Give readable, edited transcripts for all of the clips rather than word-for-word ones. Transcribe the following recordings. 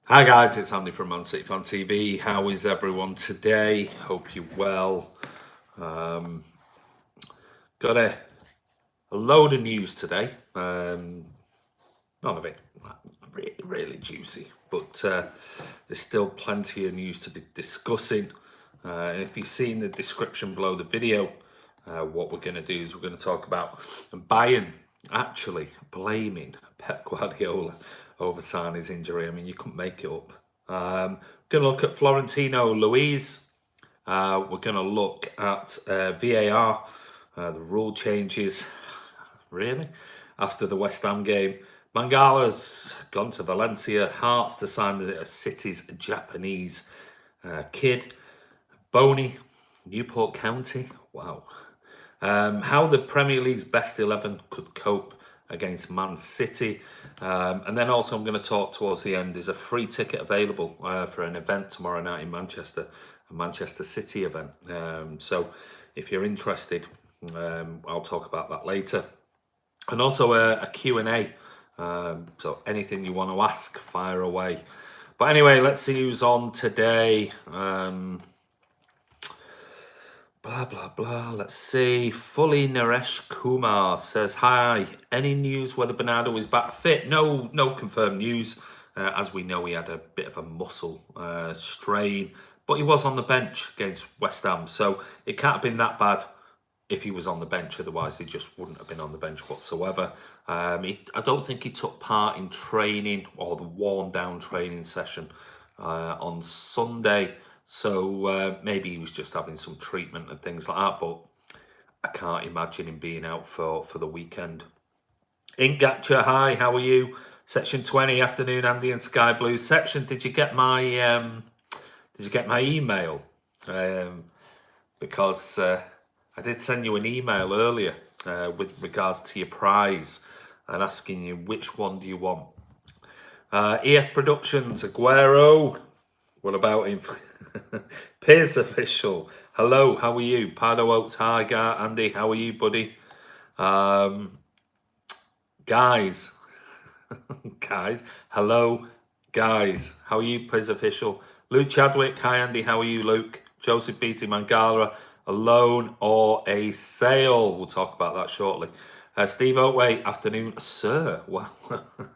Hi guys, it's Andy from Man City Fan TV. How is everyone today? Hope you're well. Got a load of news today. None of it really juicy, but there's still plenty of news to be discussing. And if you've seen the description below the video, what we're going to do is we're going to talk about Bayern actually blaming Pep Guardiola over Sane's injury. I mean, you couldn't make it up. Going to look at Florentino Luis. We're going to look at VAR, the rule changes, really, after the West Ham game. Mangala's gone to Valencia, Hearts to sign the City's Japanese kid. Bony, Newport County, wow. How the Premier League's best 11 could cope against Man City. And then also I'm going to talk towards the end. There's a free ticket available for an event tomorrow night in Manchester, a Manchester City event. So if you're interested, I'll talk about that later. And also a Q&A. So anything you want to ask, fire away. But anyway, let's see who's on today. Blah, blah, blah. Let's see. Fully Naresh Kumar says, hi, any news whether Bernardo is back fit? No confirmed news. As we know, he had a bit of a muscle strain, but he was on the bench against West Ham. So it can't have been that bad if he was on the bench. Otherwise, he just wouldn't have been on the bench whatsoever. I don't think he took part in training or the warm-down training session on Sunday. So maybe he was just having some treatment and things like that, but I can't imagine him being out for the weekend. Ingatcha, hi, how are you? Section 20, afternoon, Andy and Sky Blue. Section, did you get my email? Because I did send you an email earlier with regards to your prize and asking you which one do you want. EF Productions, Aguero. What about him? Peers Official. Hello, how are you? Pardo Oaks, hi, Andy. How are you, buddy? Guys. Guys. Hello, guys. How are you, Peers Official? Luke Chadwick. Hi, Andy. How are you, Luke? Joseph Beatty, Mangala. A loan or a sale? We'll talk about that shortly. Steve Oatway. Afternoon, sir. Wow.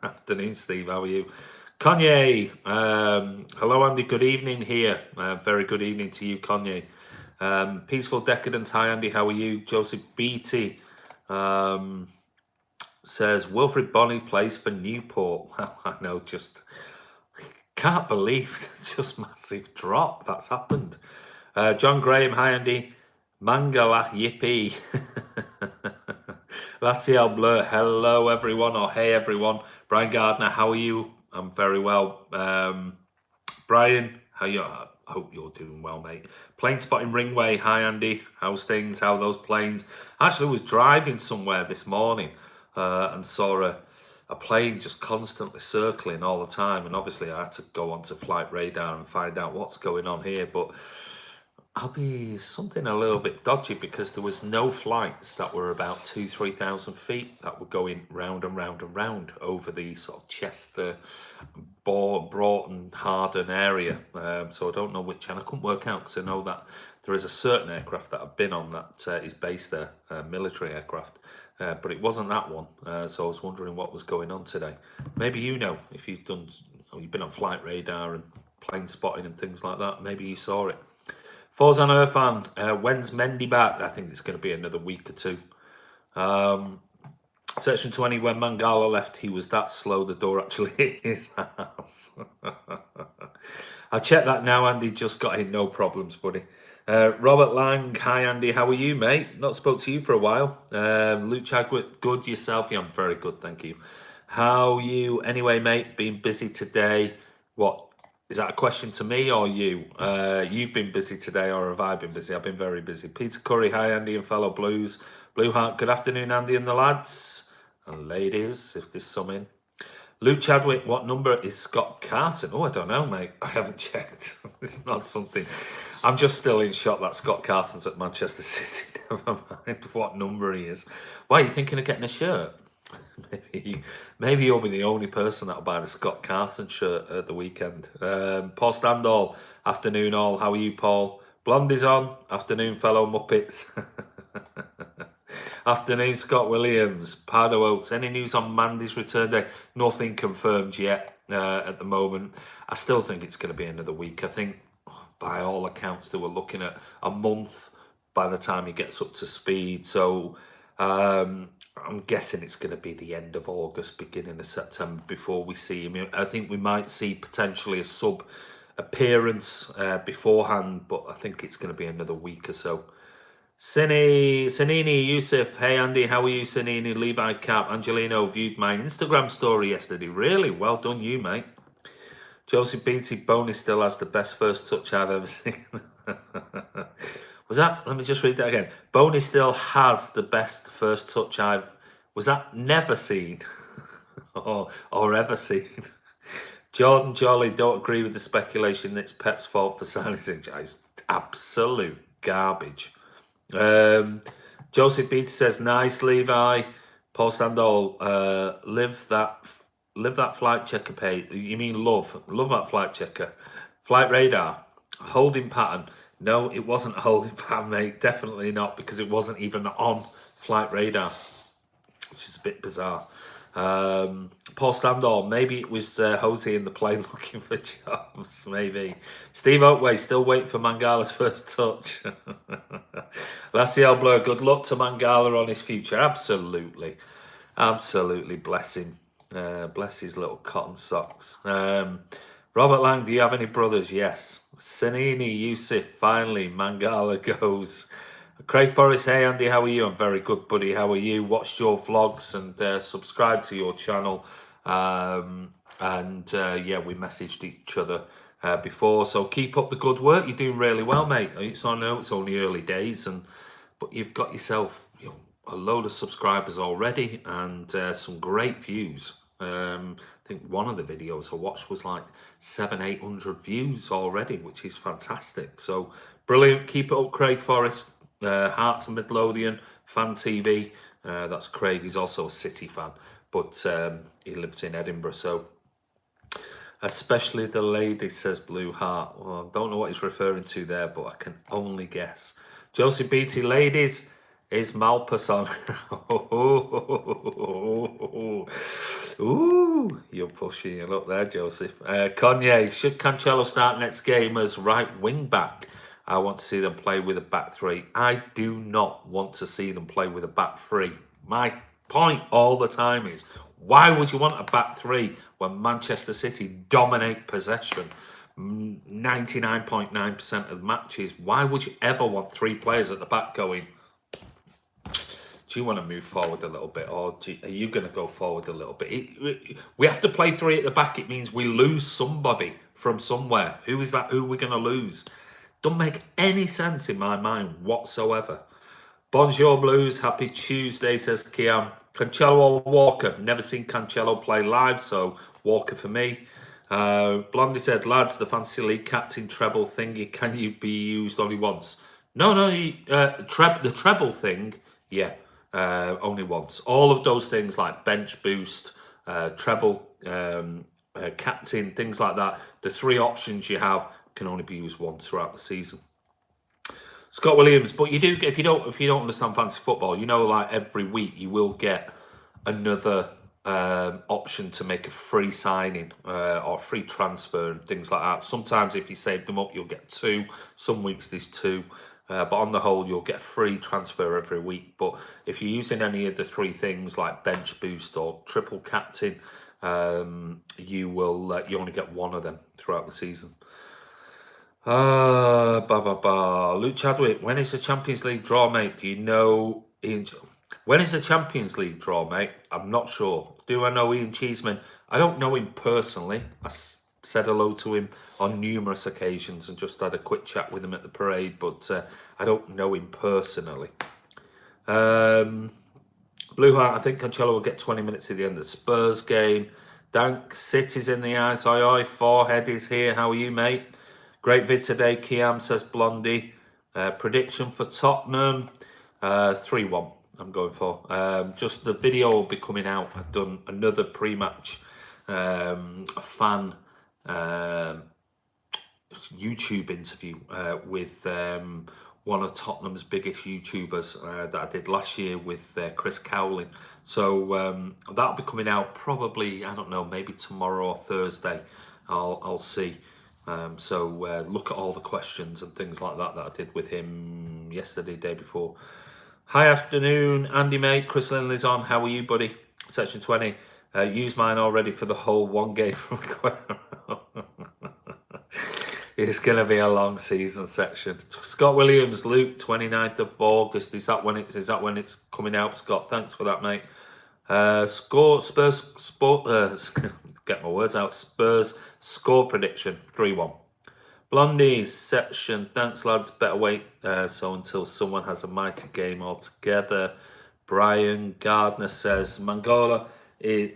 Afternoon, Steve. How are you? Kanye, hello Andy, good evening here. Very good evening to you, Kanye. Peaceful Decadence, hi Andy, how are you? Joseph Beatty says, Wilfried Bony plays for Newport. Well, I know, just can't believe just massive drop that's happened. John Graham, hi Andy. Mangala, yippee. Laciel Blur, hello everyone, or hey everyone. Brian Gardner, how are you? I'm very well. Brian, how you? I hope you're doing well, mate. Plane spotting Ringway. Hi, Andy. How's things? How are those planes? I actually was driving somewhere this morning and saw a plane just constantly circling all the time. And obviously I had to go onto flight radar and find out what's going on here. But I'll be something a little bit dodgy because there was no flights that were about 2,000-3,000 feet that were going round and round and round over the sort of Chester, Broughton, Harden area. So I don't know which, and I couldn't work out because I know that there is a certain aircraft that I've been on that is based there, military aircraft, but it wasn't that one. So I was wondering what was going on today. Maybe you know, if you've been on flight radar and plane spotting and things like that, maybe you saw it. Falls on Earthan, when's Mendy back? I think it's going to be another week or two. Section 20, when Mangala left, he was that slow, the door actually hit his house. I checked that now, Andy, just got in, no problems, buddy. Robert Lang, hi Andy, how are you, mate? Not spoke to you for a while. Luke Chadwick, good, yourself? Yeah, I'm very good, thank you. How you, anyway, mate, been busy today? What? Is that a question to me or you? You've been busy today, or have I been busy? I've been very busy. Peter Curry, hi Andy and fellow Blues. Blue Heart, good afternoon Andy and the lads. And ladies, if there's some in. Luke Chadwick, what number is Scott Carson? Oh, I don't know, mate. I haven't checked. It's not something. I'm just still in shock that Scott Carson's at Manchester City. Never mind what number he is. Why, are you thinking of getting a shirt? Maybe you'll be the only person that'll buy the Scott Carson shirt at the weekend. Paul Standall, afternoon all. How are you, Paul? Blondie's on. Afternoon, fellow Muppets. Afternoon, Scott Williams. Pardo Oaks. Any news on Mandy's return day? Nothing confirmed yet at the moment. I still think it's going to be another week. I think by all accounts they were looking at a month by the time he gets up to speed. So I'm guessing it's going to be the end of August, beginning of September before we see him. I think we might see potentially a sub appearance beforehand, but I think it's going to be another week or so. Sanini, Yusuf, hey Andy, how are you, Sanini? Levi Cap, Angelino viewed my Instagram story yesterday. Really? Well done you, mate. Josie Beatty, Bony still has the best first touch I've ever seen. Was that? Let me just read that again. Bony still has the best first touch was that never seen? or ever seen? Jordan Jolly, don't agree with the speculation that it's Pep's fault for signing Zinja. It's absolute garbage. Joseph Beatty says, nice, Levi. Paul Standall, live that flight checker page. You mean love that flight checker. Flight radar, holding pattern. No, it wasn't a holding pattern, mate. Definitely not, because it wasn't even on flight radar, which is a bit bizarre. Paul Standall, maybe it was Jose in the plane looking for jobs, maybe. Steve Oakway, still waiting for Mangala's first touch. Lassiel Blur, good luck to Mangala on his future. Absolutely. Absolutely, bless him. Bless his little cotton socks. Robert Lang, do you have any brothers? Yes. Sanini, Yusuf, finally, Mangala goes. Craig Forrest, hey Andy, how are you? I'm very good, buddy. How are you? Watched your vlogs and subscribe to your channel. Yeah, we messaged each other before. So keep up the good work. You're doing really well, mate. I know it's only early days, but you've got yourself a load of subscribers already and some great views. I think one of the videos I watched was like 700-800 views already, which is fantastic. So brilliant. Keep it up, Craig Forrest. Hearts and Midlothian, Fan TV. That's Craig. He's also a City fan, but he lives in Edinburgh. So, especially the lady, says Blue Heart. Well, I don't know what he's referring to there, but I can only guess. Josie Beatty, ladies, is Malpas on? Ooh, you're pushing it up there, Joseph. Kanye, should Cancelo start next game as right wing back? I want to see them play with a back three. I do not want to see them play with a back three. My point all the time is, why would you want a back three when Manchester City dominate possession 99.9% of matches? Why would you ever want three players at the back going, do you want to move forward a little bit, or are you going to go forward a little bit? We have to play three at the back. It means we lose somebody from somewhere. Who is that? Who are we going to lose? Don't make any sense in my mind whatsoever. Bonjour Blues, happy Tuesday, says Kiam. Cancelo or Walker? Never seen Cancelo play live, so Walker for me. Blondie said, lads, the Fantasy League captain treble thingy, can you be used only once? No, the treble thing, yeah, only once. All of those things like bench boost, treble, captain, things like that, the three options you have can only be used once throughout the season. Scott Williams, but you do, if you don't understand fantasy football, like every week you will get another option to make a free signing or free transfer and things like that. Sometimes if you save them up, you'll get two. Some weeks there's two. But on the whole, you'll get free transfer every week. But if you're using any of the three things like bench boost or triple captain, you only get one of them throughout the season. Luke Chadwick, when is the Champions League draw, mate? Do you know Ian? When is the Champions League draw, mate? I'm not sure. Do I know Ian Cheeseman? I don't know him personally. I said hello to him on numerous occasions and just had a quick chat with him at the parade, but I don't know him personally. Blue Heart, I think Cancelo will get 20 minutes at the end of the Spurs game. Dank, City's in the eyes. Oi, oi, Forehead is here. How are you, mate? Great vid today, Kiam, says Blondie. Prediction for Tottenham, 3-1. I'm going for. Just the video will be coming out. I've done another pre-match fan YouTube interview with one of Tottenham's biggest YouTubers that I did last year with Chris Cowling. So that'll be coming out probably, I don't know, maybe tomorrow or Thursday. I'll see. So look at all the questions and things like that I did with him yesterday, day before. Hi, afternoon, Andy, mate. Chris Linley's on. How are you, buddy? Section 20. Use mine already for the whole one game from It's going to be a long season section. Scott Williams, Luke, 29th of August. Is that when it's coming out, Scott? Thanks for that, mate. Get my words out. Spurs score prediction 3-1. Blondies section. Thanks, lads. Better wait so until someone has a mighty game altogether. Brian Gardner says Mangala is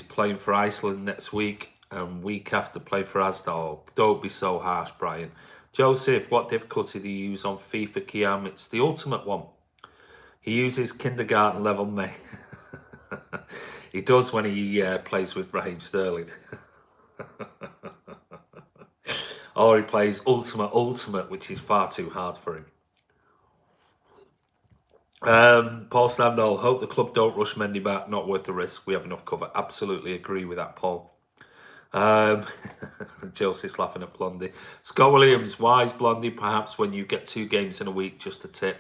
playing for Iceland next week and week after play for Asda. Oh, don't be so harsh, Brian. Joseph, what difficulty do you use on FIFA Kiam? It's the ultimate one. He uses kindergarten level, mate. He does when he plays with Raheem Sterling. Or he plays ultimate, which is far too hard for him. Paul Standall, hope the club don't rush Mendy back, not worth the risk. We have enough cover. Absolutely agree with that, Paul. Joseph's laughing at Blondie. Scott Williams, wise Blondie, perhaps when you get 2 games in a week, just a tip.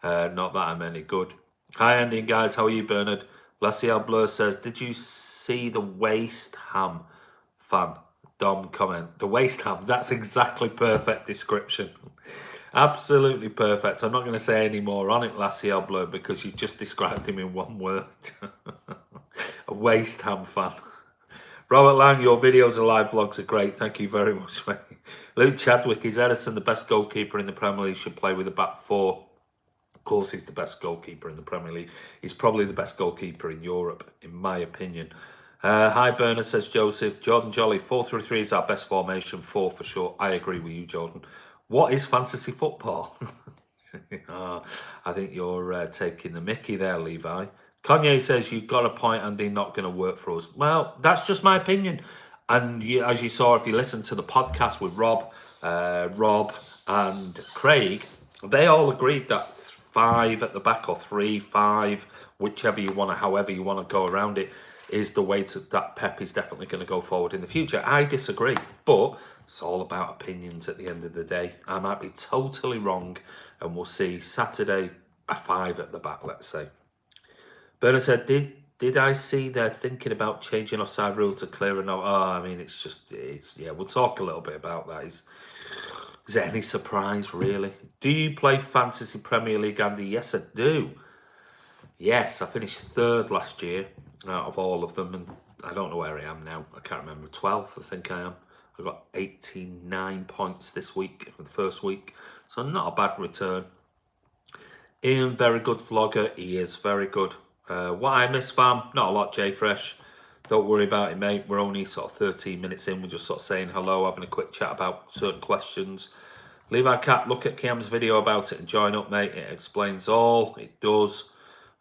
Not that I'm any good. Hi, Andy and guys, how are you, Bernard? Laciel Blur says, did you see the Waste Ham fan? Dom comment. The Waste Ham, that's exactly perfect description. Absolutely perfect. I'm not going to say any more on it, Laciel Blur, because you just described him in one word. A Waste Ham fan. Robert Lang, your videos and live vlogs are great. Thank you very much, mate. Luke Chadwick, is Edison the best goalkeeper in the Premier League? Should play with a back 4. Of course, he's the best goalkeeper in the Premier League. He's probably the best goalkeeper in Europe, in my opinion. Hi, Bernard, says Joseph. Jordan Jolly, 4-3-3 is our best formation. 4 for sure. I agree with you, Jordan. What is fantasy football? I think you're taking the mickey there, Levi. Kanye says, you've got a point, Andy, not going to work for us. Well, that's just my opinion. And as you saw, if you listen to the podcast with Rob and Craig, they all agreed that 5 at the back or 3-5, whichever you want to, however you want to go around it, is the way that Pep is definitely going to go forward in the future. I disagree, but it's all about opinions at the end of the day. I might be totally wrong, and we'll see. Saturday, a 5 at the back, let's say. Bernard said, did I see they're thinking about changing offside rule to clear and... Oh, I mean, yeah, we'll talk a little bit about that. Is there any surprise, really? Do you play Fantasy Premier League, Andy? Yes, I do. Yes, I finished 3rd last year out of all of them, and I don't know where I am now. I can't remember. 12th, I think I am. I got 89 points this week, for the first week, so not a bad return. Ian, very good vlogger. He is very good. What I miss, fam? Not a lot, J Fresh. Don't worry about it, mate. We're only sort of 13 minutes in. We're just sort of saying hello, having a quick chat about certain questions. Levi Cat, look at Kiam's video about it and join up, mate. It explains all. It does.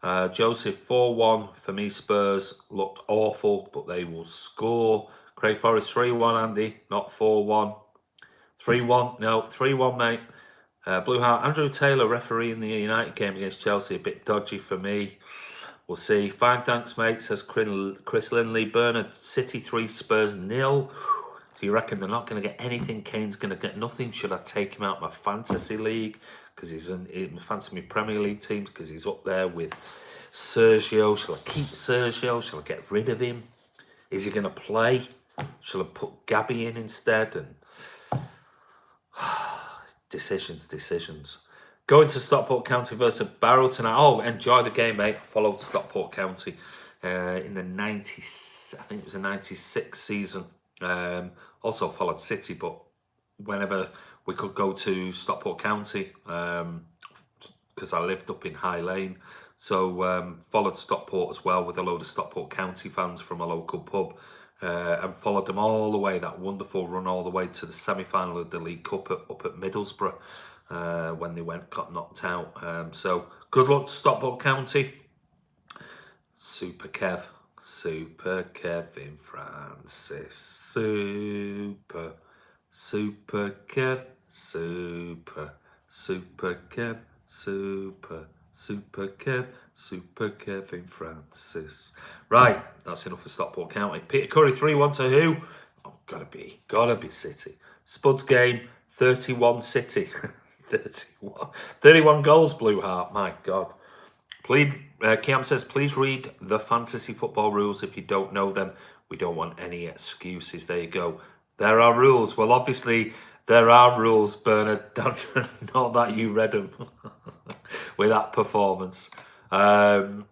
Joseph, 4-1 for me. Spurs look awful, but they will score. Craig Forrest, 3-1, Andy, not 4-1. 3-1, no, 3-1, mate. Blue Heart, Andrew Taylor, referee in the United game against Chelsea, a bit dodgy for me. We'll see. Fine, thanks, mate, says Chris Lindley. Bernard, City 3, Spurs 0. Do you reckon they're not going to get anything? Kane's going to get nothing. Should I take him out my fantasy league? Because he's in fantasy my Premier League teams, because he's up there with Sergio. Shall I keep Sergio? Shall I get rid of him? Is he going to play? Shall I put Gabby in instead? And decisions. Going to Stockport County versus Barrow tonight. Oh, enjoy the game, mate. I followed Stockport County in the 90s. I think it was the 96 season. Also followed City, but whenever we could go to Stockport County, because I lived up in High Lane, so followed Stockport as well with a load of Stockport County fans from a local pub, and followed them all the way, that wonderful run all the way to the semi-final of the League Cup up at Middlesbrough, when they got knocked out. So Good luck to Stockport County. Super Kevin Francis. Super Kev. Super Kevin Francis. Right, that's enough for Stockport County. Peter Curry 3-1 to who? Oh, gotta be City. Spuds game 31 City. 31 goals, Blue Heart. My God. Please, Kiam says, please read the fantasy football rules if you don't know them. We don't want any excuses. There you go. There are rules. Well, obviously, there are rules, Bernard. Not that you read them with that performance. Kanye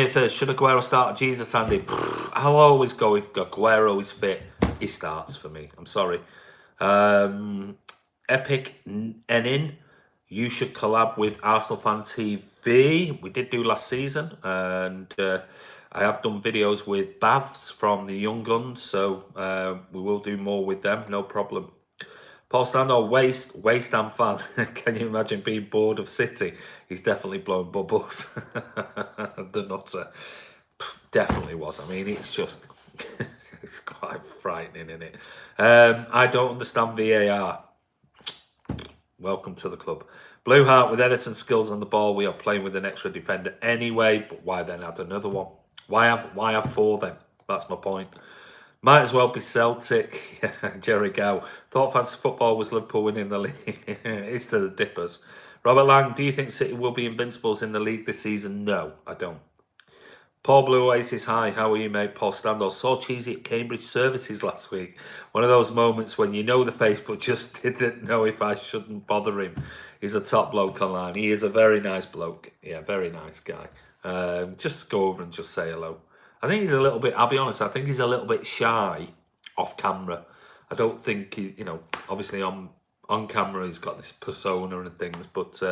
says, should Aguero start Jesus, Andy? I'll always go if Aguero is fit. He starts for me. I'm sorry. Epic Enin. You should collab with Arsenal Fan TV. We did do last season, and I have done videos with Bavs from the Young Guns, so we will do more with them, no problem. Paul Stando, Waste Ham fan. Can you imagine being bored of City? He's definitely blown bubbles. The nutter. Definitely was. I mean, it's just, it's quite frightening, isn't it? I don't understand VAR. Welcome to the club. Blue Heart, with Edison's skills on the ball, we are playing with an extra defender anyway, but why then add another one? Why have four then? That's my point. Might as well be Celtic. Jerry Gow. Thought fantasy football was Liverpool winning the league. It's to the Dippers. Robert Lang, do you think City will be invincibles in the league this season? No, I don't. Paul Blue Oasis, hi, how are you, mate? Paul Standall, saw Cheesy at Cambridge Services last week. One of those moments when you know the face but just didn't know if I shouldn't bother him. He's a top bloke online. He is a very nice bloke. Yeah, very nice guy. Just go over and just say hello. I think he's a little bit, I'll be honest, I think he's a little bit shy off camera. I don't think, obviously on camera he's got this persona and things, but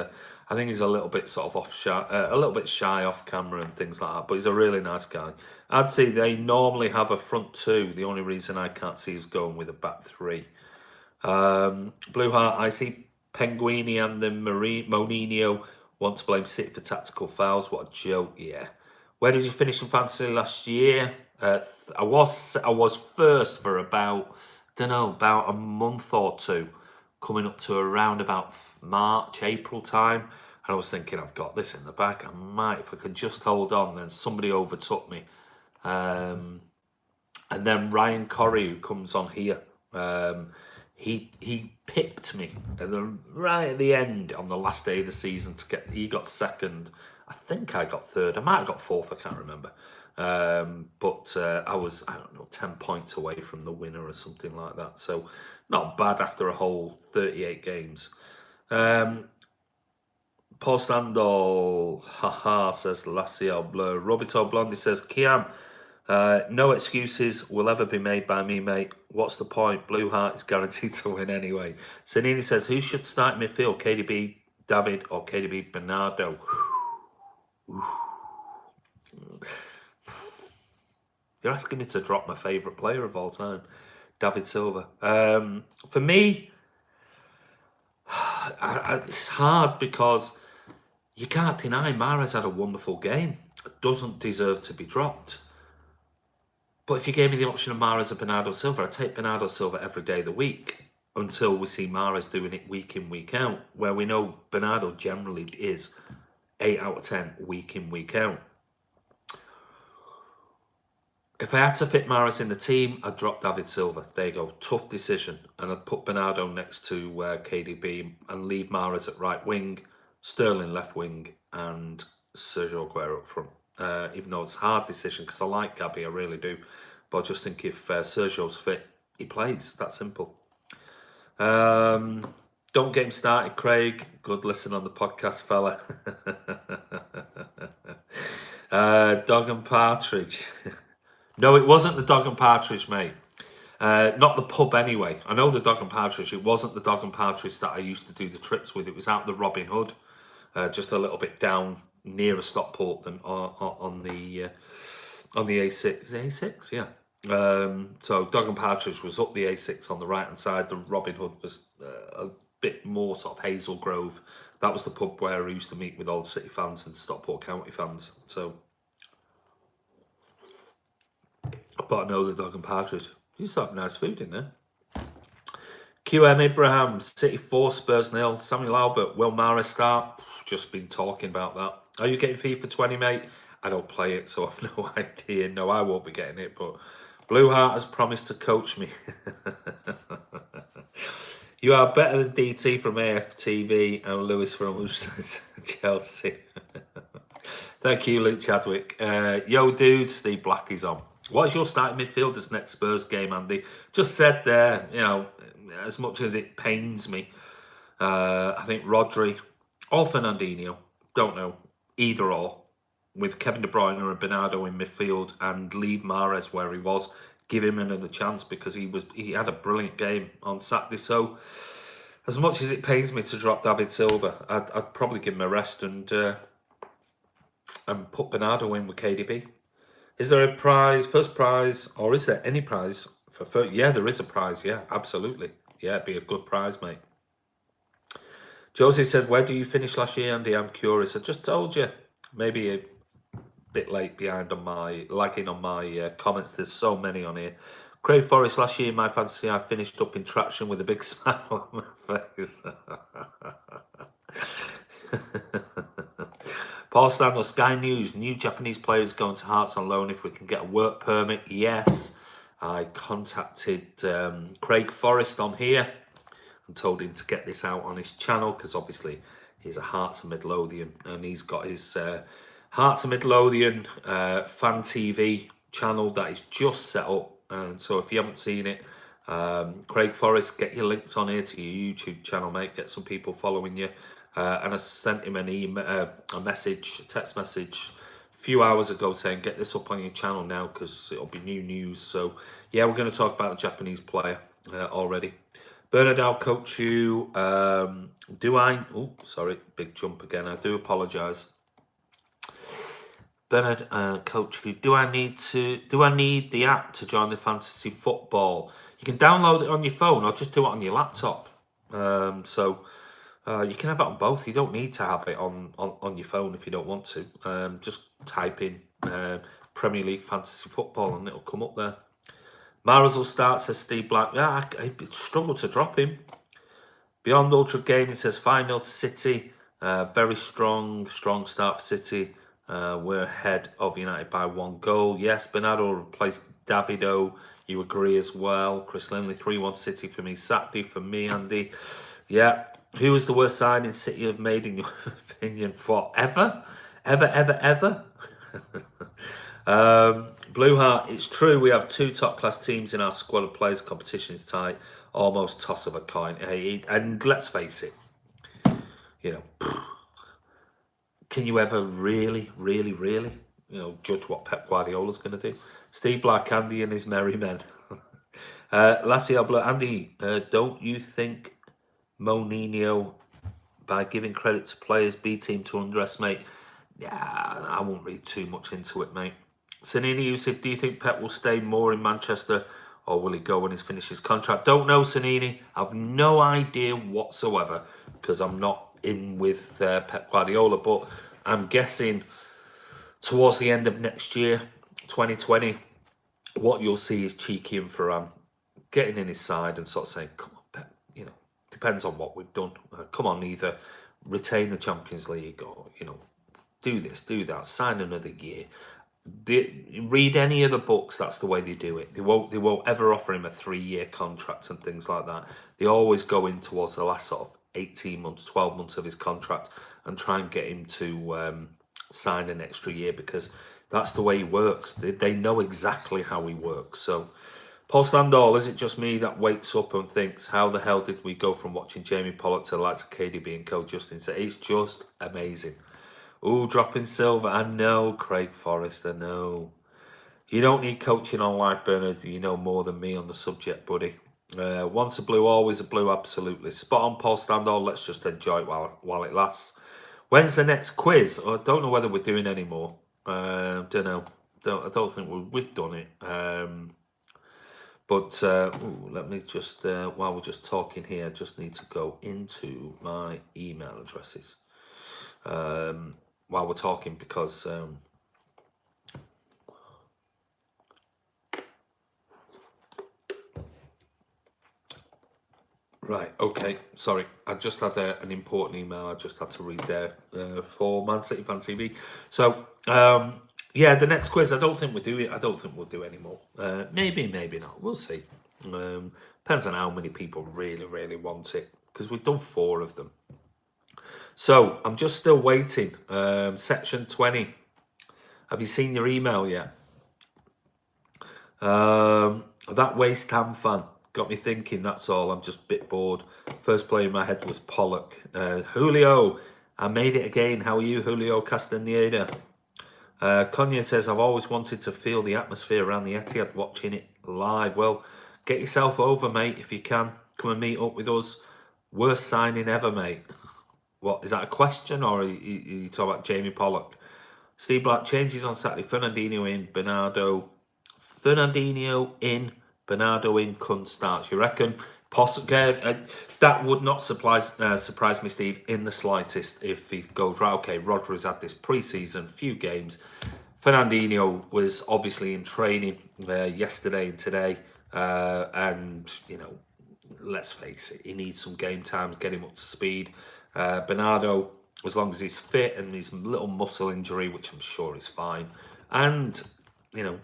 I think he's a little bit sort of a little bit shy off camera and things like that, but he's a really nice guy. I'd say they normally have a front two. The only reason I can't see is going with a back three. Blue Heart, I see Penguini and the Moninho want to blame City for tactical fouls. What a joke, yeah. Where did you finish in fantasy last year? I was first for about a month or two, coming up to around about March, April time. And I was thinking, I've got this in the bag. I might, if I could just hold on. Then somebody overtook me. And then Ryan Corrie, who comes on here, he pipped me right at the end on the last day of the season he got second. I think I got third. I might have got fourth, I can't remember. But I was, 10 points away from the winner or something like that. So not bad after a whole 38 games. Paul Standall, haha, says Laciel Blur. Roberto Blondie says, Kiam, no excuses will ever be made by me, mate. What's the point? Blue Heart is guaranteed to win anyway. Sanini says, who should start midfield? KDB, David, or KDB, Bernardo? You're asking me to drop my favourite player of all time, David Silva. For me, it's hard because you can't deny Mahrez had a wonderful game. Doesn't deserve to be dropped. But if you gave me the option of Mahrez or Bernardo Silva, I'd take Bernardo Silva every day of the week until we see Mahrez doing it week in, week out, where we know Bernardo generally is 8 out of 10 week in, week out. If I had to fit Mahrez in the team, I'd drop David Silva. There you go. Tough decision. And I'd put Bernardo next to KDB and leave Mahrez at right wing, Sterling left wing, and Sergio Aguero up front. Even though it's a hard decision because I like Gabby, I really do. But I just think if Sergio's fit, he plays. That simple. Don't get him started, Craig. Good listen on the podcast, fella. Dog and Partridge. No, it wasn't the Dog and Partridge, mate. Not the pub anyway. I know the Dog and Partridge. It wasn't the Dog and Partridge that I used to do the trips with. It was out the Robin Hood, just a little bit down nearer Stockport than on the A6. Is it A6? Yeah. So Dog and Partridge was up the A6 on the right hand side. The Robin Hood was bit more sort of Hazel Grove. That was the pub where I used to meet with all the City fans and Stockport County fans. So, but I know the dog and partridge. You used to have nice food in there. QM Abraham, City 4, Spurs 0. Samuel Albert, Will Mara start? Just been talking about that. Are you getting FIFA 20, mate? I don't play it, so I've no idea. No, I won't be getting it, but Blue Heart has promised to coach me. You are better than DT from AFTV and Lewis from Chelsea. Thank you, Luke Chadwick. Yo, dude, Steve Black is on. What is your starting midfielders next Spurs game, Andy? Just said there, you know, as much as it pains me, I think Rodri or Fernandinho, don't know, either or, with Kevin De Bruyne and Bernardo in midfield, and leave Mahrez where he was. Give him another chance because he had a brilliant game on Saturday. So, as much as it pains me to drop David Silva, I'd probably give him a rest and put Bernardo in with KDB. Is there a prize, first prize, or is there any prize for first? Yeah, there is a prize. Yeah, absolutely. Yeah, it'd be a good prize, mate. Josie said, where do you finish last year, Andy? I'm curious. I just told you. Maybe a bit late behind on my, lagging on my comments. There's so many on here. Craig Forest, last year, my fantasy, I finished up in traction with a big smile on my face. Paul Stanley, Sky News, new Japanese players going to Hearts on loan if we can get a work permit. Yes, I contacted Craig Forrest on here and told him to get this out on his channel because obviously he's a Hearts and Midlothian and he's got his Hearts and Midlothian fan TV channel that he's just set up. And so if you haven't seen it, Craig Forrest, get your links on here to your YouTube channel, mate. Get some people following you. And I sent him an email, a message, a text message a few hours ago saying, get this up on your channel now because it'll be new news. So, yeah, we're going to talk about the Japanese player already. Bernard, I'll coach you. Do I? Oh, sorry, big jump again. I do apologise. Bernard, coach you. Do I need the app to join the fantasy football? You can download it on your phone or just do it on your laptop. You can have it on both. You don't need to have it on your phone if you don't want to. Just type in Premier League Fantasy Football and it'll come up there. Mahrez will start, says Steve Black. Yeah, I struggle to drop him. Beyond Ultra Gaming says 5-0 to City. Very strong start for City. We're ahead of United by 1 goal. Yes, Bernardo replaced Davido. You agree as well. Chris Lindley, 3-1 City for me. Saturday for me, Andy. Yeah. Who is the worst signing City have made in your opinion forever? Ever? Blue Heart, it's true we have 2 top-class teams in our squad of players. Competition is tight. Almost toss of a coin. And let's face it, you know, can you ever really, judge what Pep Guardiola's going to do? Steve Black, Andy and his merry men. Lassie Obler, Andy, don't you think Mourinho, by giving credit to players, B team to underestimate? Yeah, I won't read too much into it, mate. Sanini Yusuf, do you think Pep will stay more in Manchester or will he go when he's finished his contract? Don't know, Sanini. I've no idea whatsoever because I'm not in with Pep Guardiola, but I'm guessing towards the end of next year, 2020, what you'll see is Cheeky and Ferran getting in his side and sort of saying, come on, Pep, you know, depends on what we've done. Come on, either retain the Champions League or, you know, do this, do that, sign another year. Read any of the books, that's the way they do it. They won't ever offer him a 3-year contract and things like that. They always go in towards the last sort of 18 months, 12 months of his contract and try and get him to sign an extra year because that's the way he works. They know exactly how he works. So, Paul Standall, is it just me that wakes up and thinks, how the hell did we go from watching Jamie Pollock to the likes of KDB and Co. Justin? So it's just amazing. Ooh, dropping Silver. I know, Craig Forrest, I know. You don't need coaching on life, Bernard. You know more than me on the subject, buddy. Once a blue, always a blue, absolutely. Spot on, Paul Standall. Let's just enjoy it while it lasts. When's the next quiz? I don't know whether we're doing any more. Don't know. I don't think we've done it. But let me just, while we're just talking here, I just need to go into my email addresses while we're talking, because right, okay, sorry, I just had an important email I just had to read there for Man City Fan TV. So, yeah, the next quiz, I don't think we'll do it. I don't think we'll do any more. Maybe, maybe not. We'll see. Depends on how many people really, really want it, because we've done 4 of them. So, I'm just still waiting. Section 20. Have you seen your email yet? That West Ham fan got me thinking, that's all. I'm just a bit bored. First play in my head was Pollock. Julio, I made it again. How are you, Julio Castaneda? Konya says, I've always wanted to feel the atmosphere around the Etihad watching it live. Well, get yourself over, mate, if you can. Come and meet up with us. Worst signing ever, mate. What, is that a question, or are you talking about Jamie Pollock? Steve Black, changes on Saturday. Fernandinho in, Bernardo in, Kun starts. You reckon? That would not surprise me, Steve, in the slightest, if he goes, right, okay, Rodri's had this pre-season, few games. Fernandinho was obviously in training yesterday and today. And, you know, let's face it, he needs some game times, get him up to speed. Bernardo, as long as he's fit, and his little muscle injury, which I'm sure is fine. And, you know,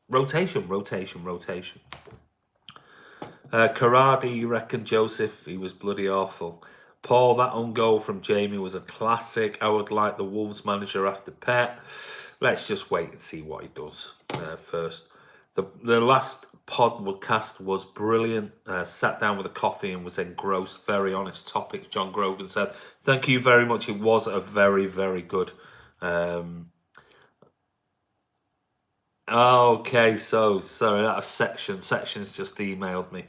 rotation. Karadi, you reckon, Joseph? He was bloody awful. Paul, that own goal from Jamie was a classic. I would like the Wolves manager after Pep. Let's just wait and see what he does first. The last podcast was brilliant. Sat down with a coffee and was engrossed. Very honest topics, John Grogan said. Thank you very much. It was a very, very good... Okay, so sorry, that was Section. Section's just emailed me.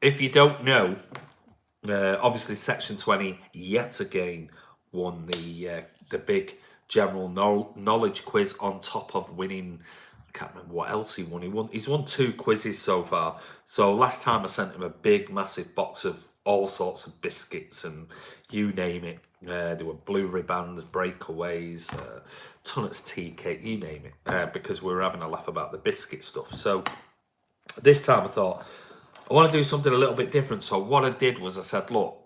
If you don't know, obviously Section 20 yet again won the big general knowledge quiz, on top of winning. I can't remember what else he won. He's won 2 quizzes so far. So last time I sent him a big, massive box of all sorts of biscuits and you name it. There were blue ribbons, breakaways, tunnets, tea cake, you name it, because we were having a laugh about the biscuit stuff. So this time I thought, I want to do something a little bit different. So what I did was I said, look,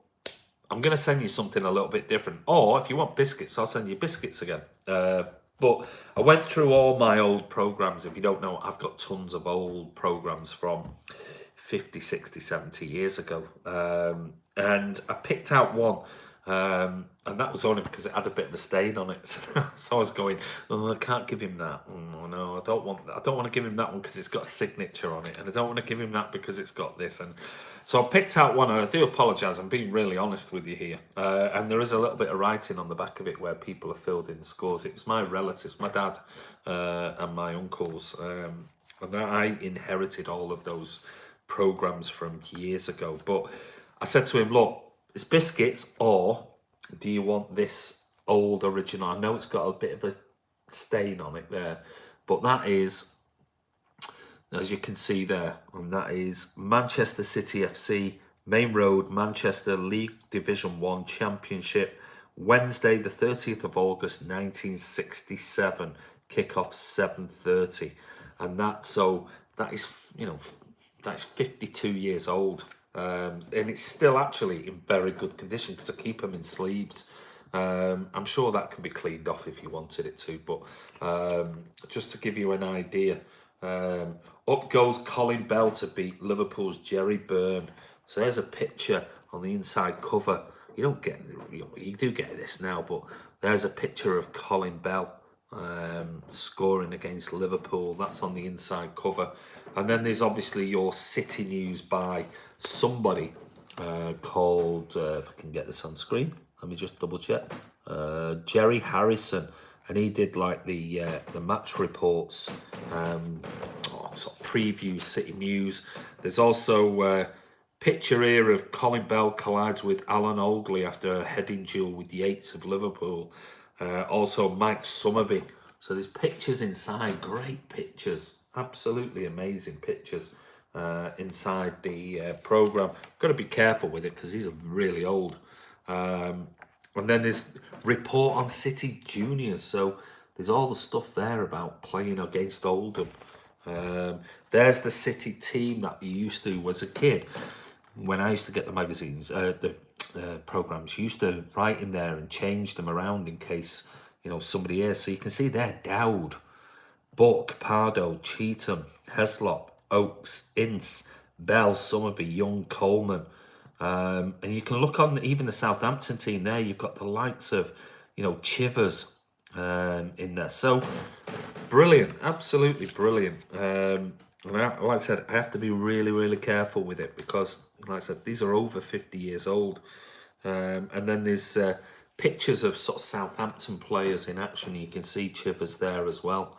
I'm going to send you something a little bit different. Or if you want biscuits, I'll send you biscuits again. But I went through all my old programs. If you don't know, I've got tons of old programs from 50, 60, 70 years ago. And I picked out one. And that was only because it had a bit of a stain on it. So I was going, oh, I can't give him that. Oh, no, I don't want that. I don't want to give him that one because it's got a signature on it. And I don't want to give him that because it's got this. And so I picked out one, and I do apologise. I'm being really honest with you here. And there is a little bit of writing on the back of it where people have filled in scores. It was my relatives, my dad and my uncles. And I inherited all of those programs from years ago. But I said to him, look, it's biscuits, or do you want this old original? I know it's got a bit of a stain on it there, but that is, as you can see there, and that is Manchester City FC, Main Road, Manchester League Division 1 Championship, Wednesday the 30th of August 1967, kickoff 7:30. And that is, you know, that's 52 years old. And it's still actually in very good condition because I keep them in sleeves. I'm sure that can be cleaned off if you wanted it to, but just to give you an idea, up goes Colin Bell to beat Liverpool's Jerry Byrne. So there's a picture on the inside cover. You don't get, you do get this now, but there's a picture of Colin Bell scoring against Liverpool. That's on the inside cover. And then there's obviously your City news by somebody called, if I can get this on screen, let me just double check, Jerry Harrison, and he did like the match reports, sort of preview City news. There's also a picture here of Colin Bell collides with Alan Ogley after a heading duel with Yates of Liverpool. Also Mike Summerby. So there's pictures inside, great pictures, absolutely amazing pictures inside the program. Got to be careful with it because these are really old. And then there's report on City juniors, so there's all the stuff there about playing against Oldham. There's the City team that you used to as a kid. When I used to get the magazines, the programs, used to write in there and change them around in case, you know, somebody is. So you can see there, Dowd, Buck, Pardo, Cheetham, Heslop, Oakes, Ince, Bell, Summerby, Young, Coleman. And you can look on even the Southampton team there. You've got the likes of, you know, Chivers in there. So brilliant, absolutely brilliant. And like I said, I have to be really, really careful with it because, like I said, these are over 50 years old. And then there's pictures of sort of Southampton players in action. You can see Chivers there as well.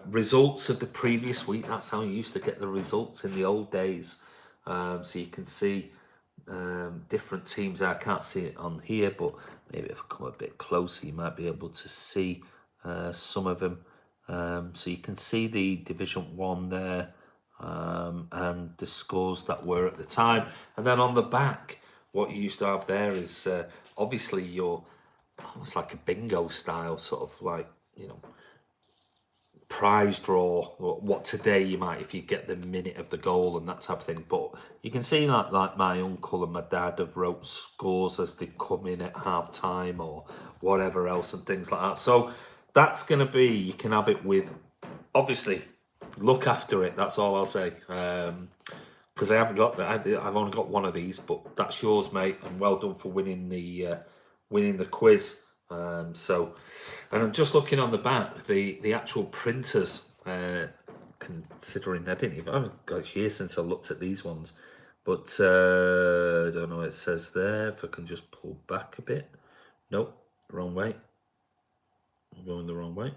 Results of the previous week. That's how you used to get the results in the old days. So you can see different teams. I can't see it on here, but maybe if I come a bit closer, you might be able to see some of them. So you can see the Division 1 there and the scores that were at the time. And then on the back, what you used to have there is obviously your almost like a bingo style, sort of like, you know, prize draw, what today you might, if you get the minute of the goal and that type of thing. But you can see like my uncle and my dad have wrote scores as they come in at half time or whatever else and things like that. So that's going to be, you can have it with, obviously, look after it. That's all I'll say. Because I haven't got that. I've only got one of these, but that's yours, mate. And well done for winning the quiz. So, and I'm just looking on the back, the actual printers. Considering I haven't got years since I looked at these ones, but I don't know what it says there. If I can just pull back a bit. Nope, wrong way. I'm going the wrong way.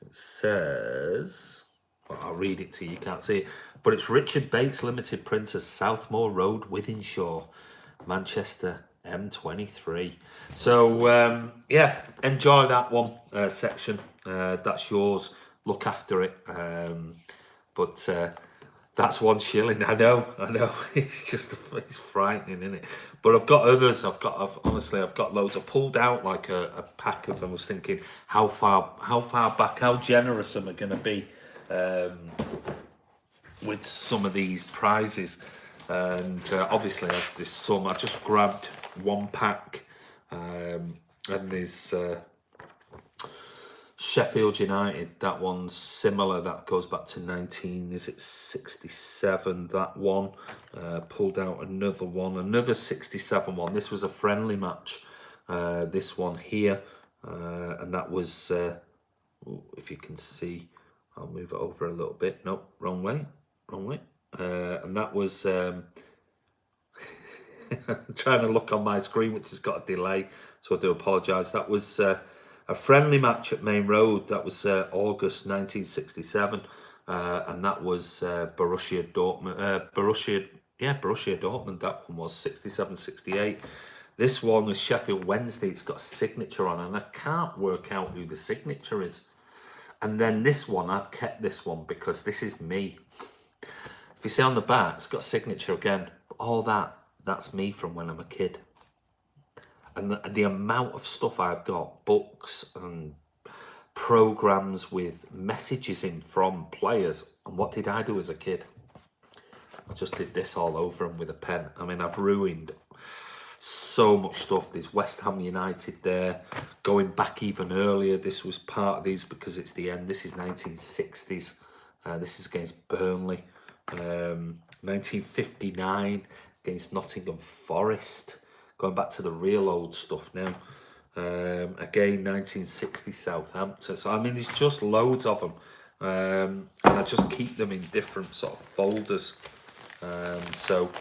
It says, well, I'll read it to you, you can't see it, but it's Richard Bates Limited Printers, Southmore Road, Wythenshawe, Manchester M23. So yeah, enjoy that one section. That's yours. Look after it. But that's £1 I know. It's frightening, isn't it? But I've got others. Honestly, I've got loads. I pulled out like a pack of them. I was thinking, how far back, how generous am I going to be with some of these prizes? And obviously, there's some. I just grabbed one pack, and there's Sheffield United. That one's similar. That goes back to 67. That one. Pulled out another one, another 67 one. This was a friendly match. This one here, and that was. If you can see, I'll move it over a little bit. Nope, wrong way. And that was. I'm trying to look on my screen, which has got a delay, so I do apologise. That was a friendly match at Main Road. That was August 1967, and that was Borussia Dortmund. Borussia Dortmund. That one was 67-68. This one was Sheffield Wednesday. It's got a signature on, and I can't work out who the signature is. And then this one, I've kept this one because this is me. If you see on the back, it's got a signature again. All that's me from when I'm a kid. And the amount of stuff I've got, books and programs with messages in from players. And what did I do as a kid? I just did this all over them with a pen. I mean, I've ruined so much stuff. There's West Ham United there. Going back even earlier, this was part of these because it's the end. This is 1960s. This is against Burnley. 1959 against Nottingham Forest. Going back to the real old stuff now. Again, 1960 Southampton. So, I mean, there's just loads of them. And I just keep them in different sort of folders. So,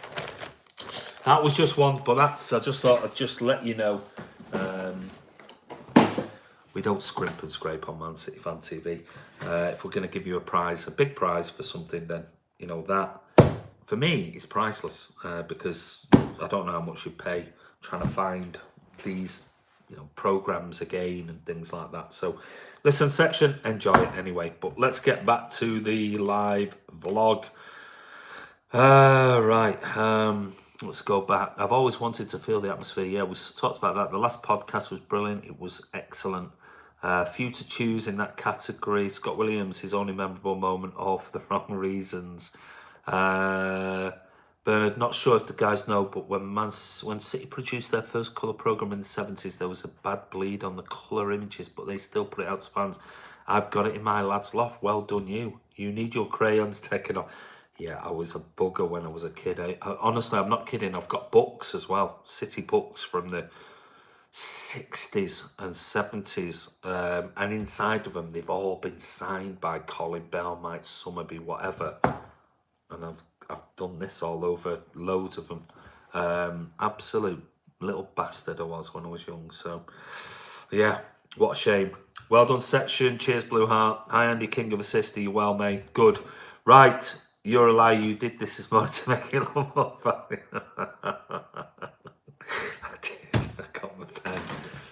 that was just one. But I just thought I'd just let you know. We don't scrimp and scrape on Man City Fan TV. If we're going to give you a prize, a big prize for something, then, you know, that, for me, is priceless. Because I don't know how much you pay trying to find these programs again and things like that. So listen section, enjoy it anyway. But let's get back to the live vlog. Right, let's go back. I've always wanted to feel the atmosphere. Yeah, we talked about that. The last podcast was brilliant. It was excellent. Few to choose in that category. Scott Williams, his only memorable moment, all for the wrong reasons. Bernard, not sure if the guys know, but when City produced their first colour programme in the 70s, there was a bad bleed on the colour images, but they still put it out to fans. I've got it in my lad's loft. Well done, you. You need your crayons taken off. Yeah, I was a bugger when I was a kid. Honestly, I'm not kidding. I've got books as well. City books from the 60s and 70s. And inside of them, they've all been signed by Colin Bell, Mike Summerby, whatever. And I've done this all over, loads of them. Absolute little bastard I was when I was young. So, yeah, what a shame. Well done, section. Cheers, Blue Heart. Hi, Andy, King of Assist. Are you well, mate? Good. Right. You're a lie. You did this morning to make it look more funny. I did. I got my pen.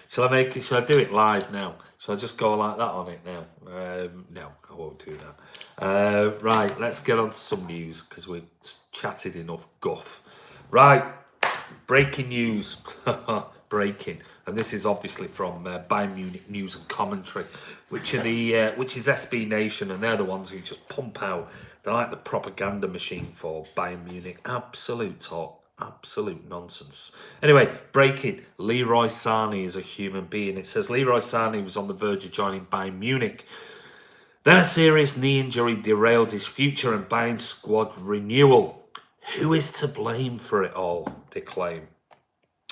Shall I do it live now? Shall I just go like that on it now? No, I won't do that. Right, let's get on to some news because we've chatted enough guff. Right, breaking news. Breaking, and this is obviously from Bayern Munich News and Commentary, which is SB Nation, and they're the ones who just pump out. They're like the propaganda machine for Bayern Munich. Absolute talk, absolute nonsense. Anyway, breaking. Leroy Sane is a human being. It says Leroy Sane was on the verge of joining Bayern Munich. Then a serious knee injury derailed his future and Bayern squad renewal. Who is to blame for it all, they claim.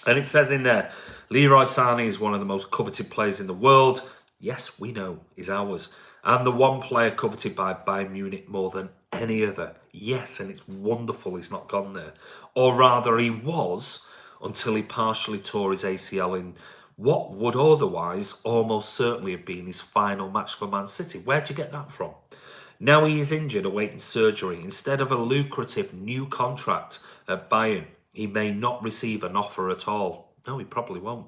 And it says in there, Leroy Sane is one of the most coveted players in the world. Yes, we know, he's ours. And the one player coveted by Bayern Munich more than any other. Yes, and it's wonderful he's not gone there. Or rather, he was until he partially tore his ACL in what would otherwise almost certainly have been his final match for Man City. Where'd you get that from? Now he is injured, awaiting surgery. Instead of a lucrative new contract at Bayern, he may not receive an offer at all. No, he probably won't.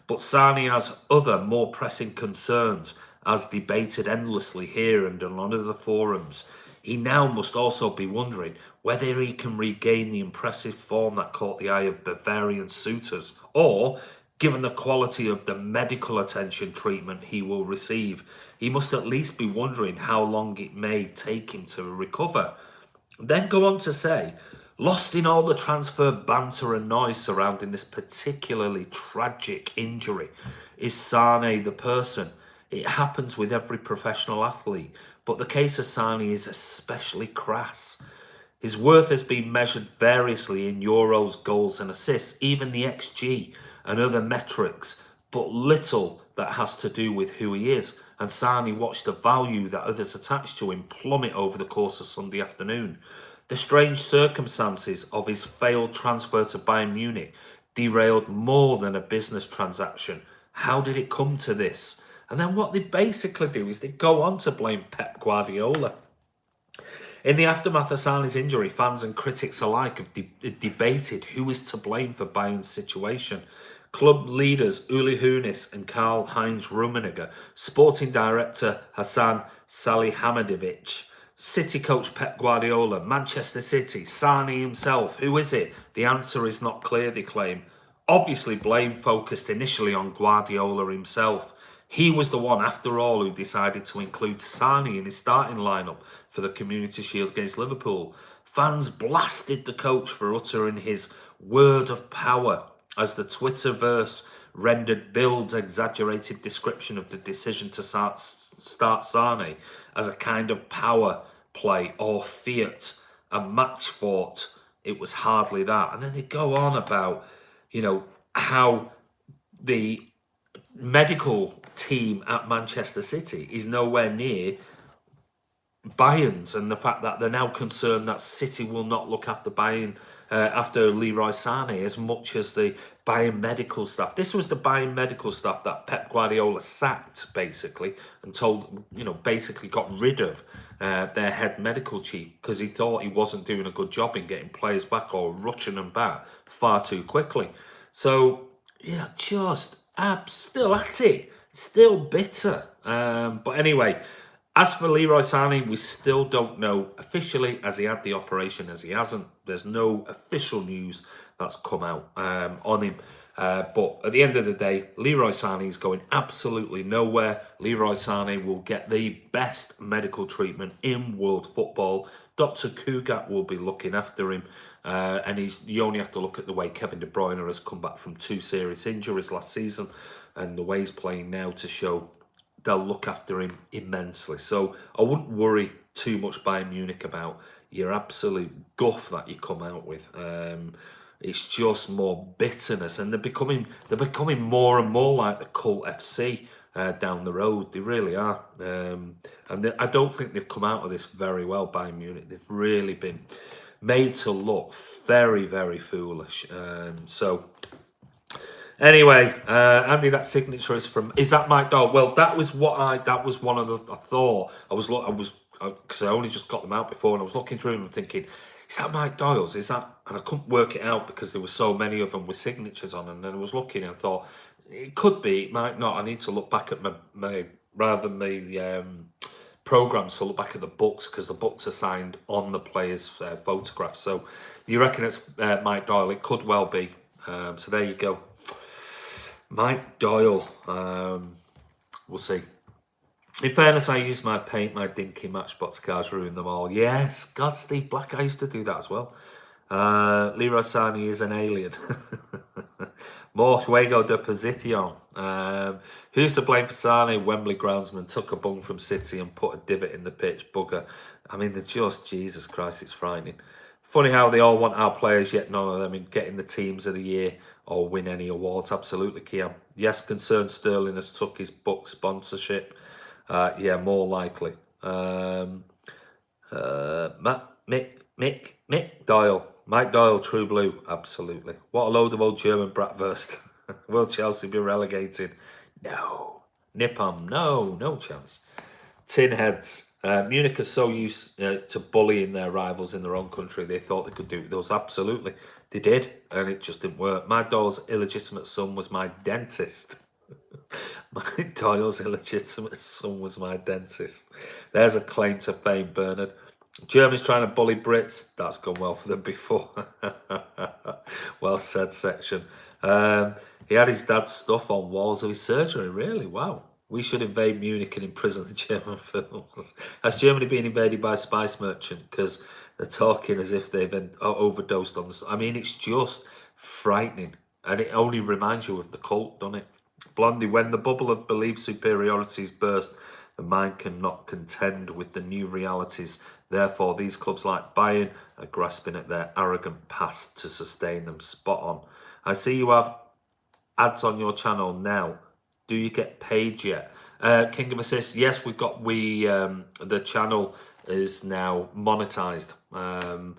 But Sane has other more pressing concerns, as debated endlessly here and on other forums. He now must also be wondering whether he can regain the impressive form that caught the eye of Bavarian suitors, or, given the quality of the medical attention treatment he will receive, he must at least be wondering how long it may take him to recover. Then go on to say, lost in all the transfer banter and noise surrounding this particularly tragic injury is Sane the person. It happens with every professional athlete, but the case of Sane is especially crass. His worth has been measured variously in euros, goals and assists, even the XG and other metrics, but little that has to do with who he is. And Sane watched the value that others attached to him plummet over the course of Sunday afternoon. The strange circumstances of his failed transfer to Bayern Munich derailed more than a business transaction. How did it come to this? And then what they basically do is they go on to blame Pep Guardiola. In the aftermath of Sane's injury, fans and critics alike have debated who is to blame for Bayern's situation. Club leaders Uli Hoeneß and Karl-Heinz Rummenigge, sporting director Hassan Salihamidzic, City coach Pep Guardiola, Manchester City, Sane himself. Who is it? The answer is not clear, they claim. Obviously, blame focused initially on Guardiola himself. He was the one, after all, who decided to include Sane in his starting lineup for the Community Shield against Liverpool. Fans blasted the coach for uttering his word of power, as the Twitterverse rendered Bill's exaggerated description of the decision to start Sane as a kind of power play or fiat, a match fought. It was hardly that. And then they go on about, how the medical team at Manchester City is nowhere near Bayern's, and the fact that they're now concerned that City will not look after Bayern, after Leroy Sane, as much as the Bayern medical staff. This was the Bayern medical staff that Pep Guardiola sacked, basically, and told, basically got rid of their head medical chief because he thought he wasn't doing a good job in getting players back or rushing them back far too quickly. So, just still at it, still bitter. But anyway, as for Leroy Sane, we still don't know officially, has he had the operation, has he hasn't. There's no official news that's come out on him. But at the end of the day, Leroy Sane is going absolutely nowhere. Leroy Sane will get the best medical treatment in world football. Dr. Kugat will be looking after him. And you only have to look at the way Kevin De Bruyne has come back from 2 serious injuries last season and the way he's playing now to show they'll look after him immensely. So I wouldn't worry too much Bayern Munich about your absolute guff that you come out with. It's just more bitterness, and they're becoming more and more like the cult FC down the road. They really are, and I don't think they've come out of this very well. Bayern Munich, they've really been made to look very, very foolish. So. Anyway, Andy, that signature is that Mike Doyle? Well, that was one of the, I thought, because I only just got them out before, and I was looking through them and thinking, is that Mike Doyle's? Is that, and I couldn't work it out because there were so many of them with signatures on, and then I was looking and I thought, it could be, it might not. I need to look back at my rather than my programs to look back at the books, because the books are signed on the players' photographs. So you reckon it's Mike Doyle? It could well be. So there you go. Mike Doyle, we'll see. In fairness, I used my paint, my dinky Matchbox cars, ruined them all. Yes, God, Steve Black, I used to do that as well. Leroy Sane is an alien. More juego de posición. Who's to blame for Sane? Wembley groundsman took a bung from City and put a divot in the pitch. Bugger. I mean, they're just, Jesus Christ, it's frightening. Funny how they all want our players, yet none of them in getting the teams of the year or win any awards. Absolutely, Kiam. Yes, concerned Sterling has took his book sponsorship. Yeah, more likely. Mick Doyle. Mike Doyle, True Blue. Absolutely. What a load of old German bratwurst. Will Chelsea be relegated? No. Nippon? No chance. Tin heads. Munich are so used to bullying their rivals in their own country, they thought they could do those. Absolutely. They did, and it just didn't work. Mike Doyle's illegitimate son was my dentist. Mike Doyle's illegitimate son was my dentist. There's a claim to fame, Bernard. Germans trying to bully Brits. That's gone well for them before. Well said, section. He had his dad's stuff on walls of his surgery. Really? Wow. We should invade Munich and imprison the German films. Has Germany been invaded by a spice merchant? Because they're talking as if they've overdosed on the... I mean, it's just frightening. And it only reminds you of the cult, doesn't it? Blondie, when the bubble of believed superiority is burst, the mind cannot contend with the new realities. Therefore, these clubs like Bayern are grasping at their arrogant past to sustain them. Spot on. I see you have ads on your channel now. Do you get paid yet? King of Assists, yes, the channel is now monetized. Don't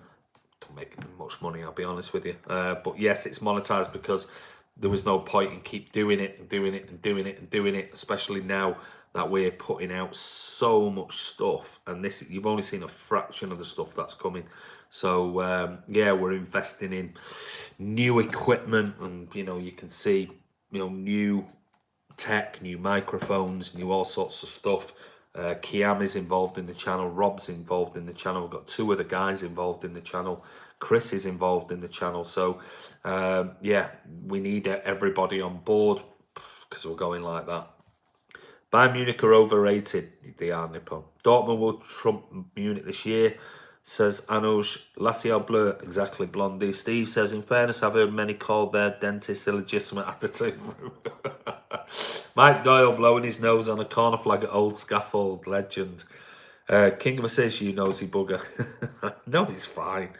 make much money, I'll be honest with you. But yes, it's monetized because there was no point in keep doing it and doing it and doing it and doing it, especially now that we're putting out so much stuff, and this, you've only seen a fraction of the stuff that's coming. So yeah, we're investing in new equipment, and you can see new tech, new microphones, new all sorts of stuff. Kiam is involved in the channel, Rob's involved in the channel, we've got 2 other guys involved in the channel, Chris is involved in the channel. So yeah, we need everybody on board because we're going like that. Bayern Munich are overrated. They are, Nippon. Dortmund will trump Munich this year, says Anuj. La Ciel Bleu, exactly, Blondie. Steve says, in fairness, I've heard many call their dentist illegitimate at the time. Mike Doyle blowing his nose on a corner flag at Old Scaffold, legend. King of Assists, you nosy bugger. No, he's fine.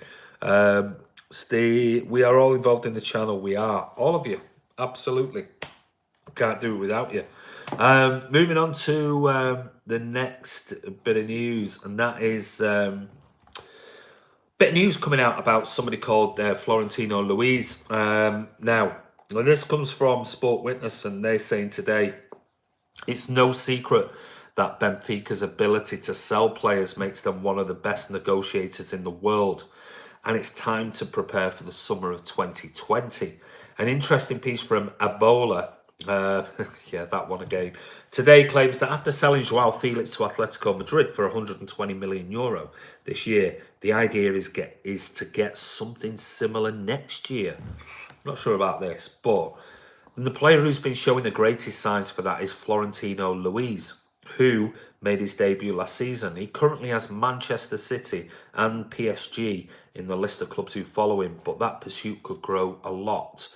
Steve, we are all involved in the channel. We are, all of you, absolutely. Can't do it without you. Moving on to the next bit of news, and that is bit of news coming out about somebody called Florentino Luis. Now, this comes from Sport Witness, and they're saying today, it's no secret that Benfica's ability to sell players makes them one of the best negotiators in the world, and it's time to prepare for the summer of 2020. An interesting piece from Abola Yeah, that one again. Today claims that after selling Joao Felix to Atletico Madrid for €120 million this year, the idea is to get something similar next year. Not sure about this, but the player who's been showing the greatest signs for that is Florentino Luis, who made his debut last season. He currently has Manchester City and PSG in the list of clubs who follow him, but that pursuit could grow a lot.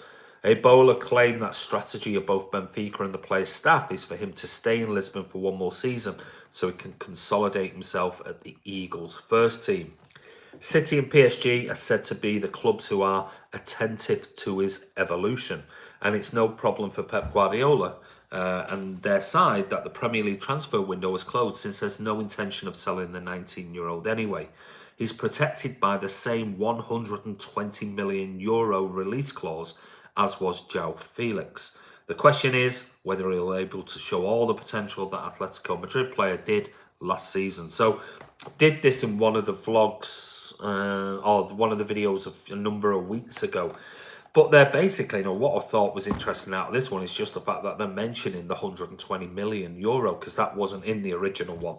Ebola claimed that strategy of both Benfica and the player's staff is for him to stay in Lisbon for one more season so he can consolidate himself at the Eagles' first team. City and PSG are said to be the clubs who are attentive to his evolution, and it's no problem for Pep Guardiola and their side that the Premier League transfer window is closed, since there's no intention of selling the 19-year-old anyway. He's protected by the same €120 million release clause as was Joao Felix. The question is whether he'll be able to show all the potential that Atletico Madrid player did last season. So, did this in one of the vlogs or one of the videos of a number of weeks ago. But they're basically, what I thought was interesting out of this one is just the fact that they're mentioning the €120 million, because that wasn't in the original one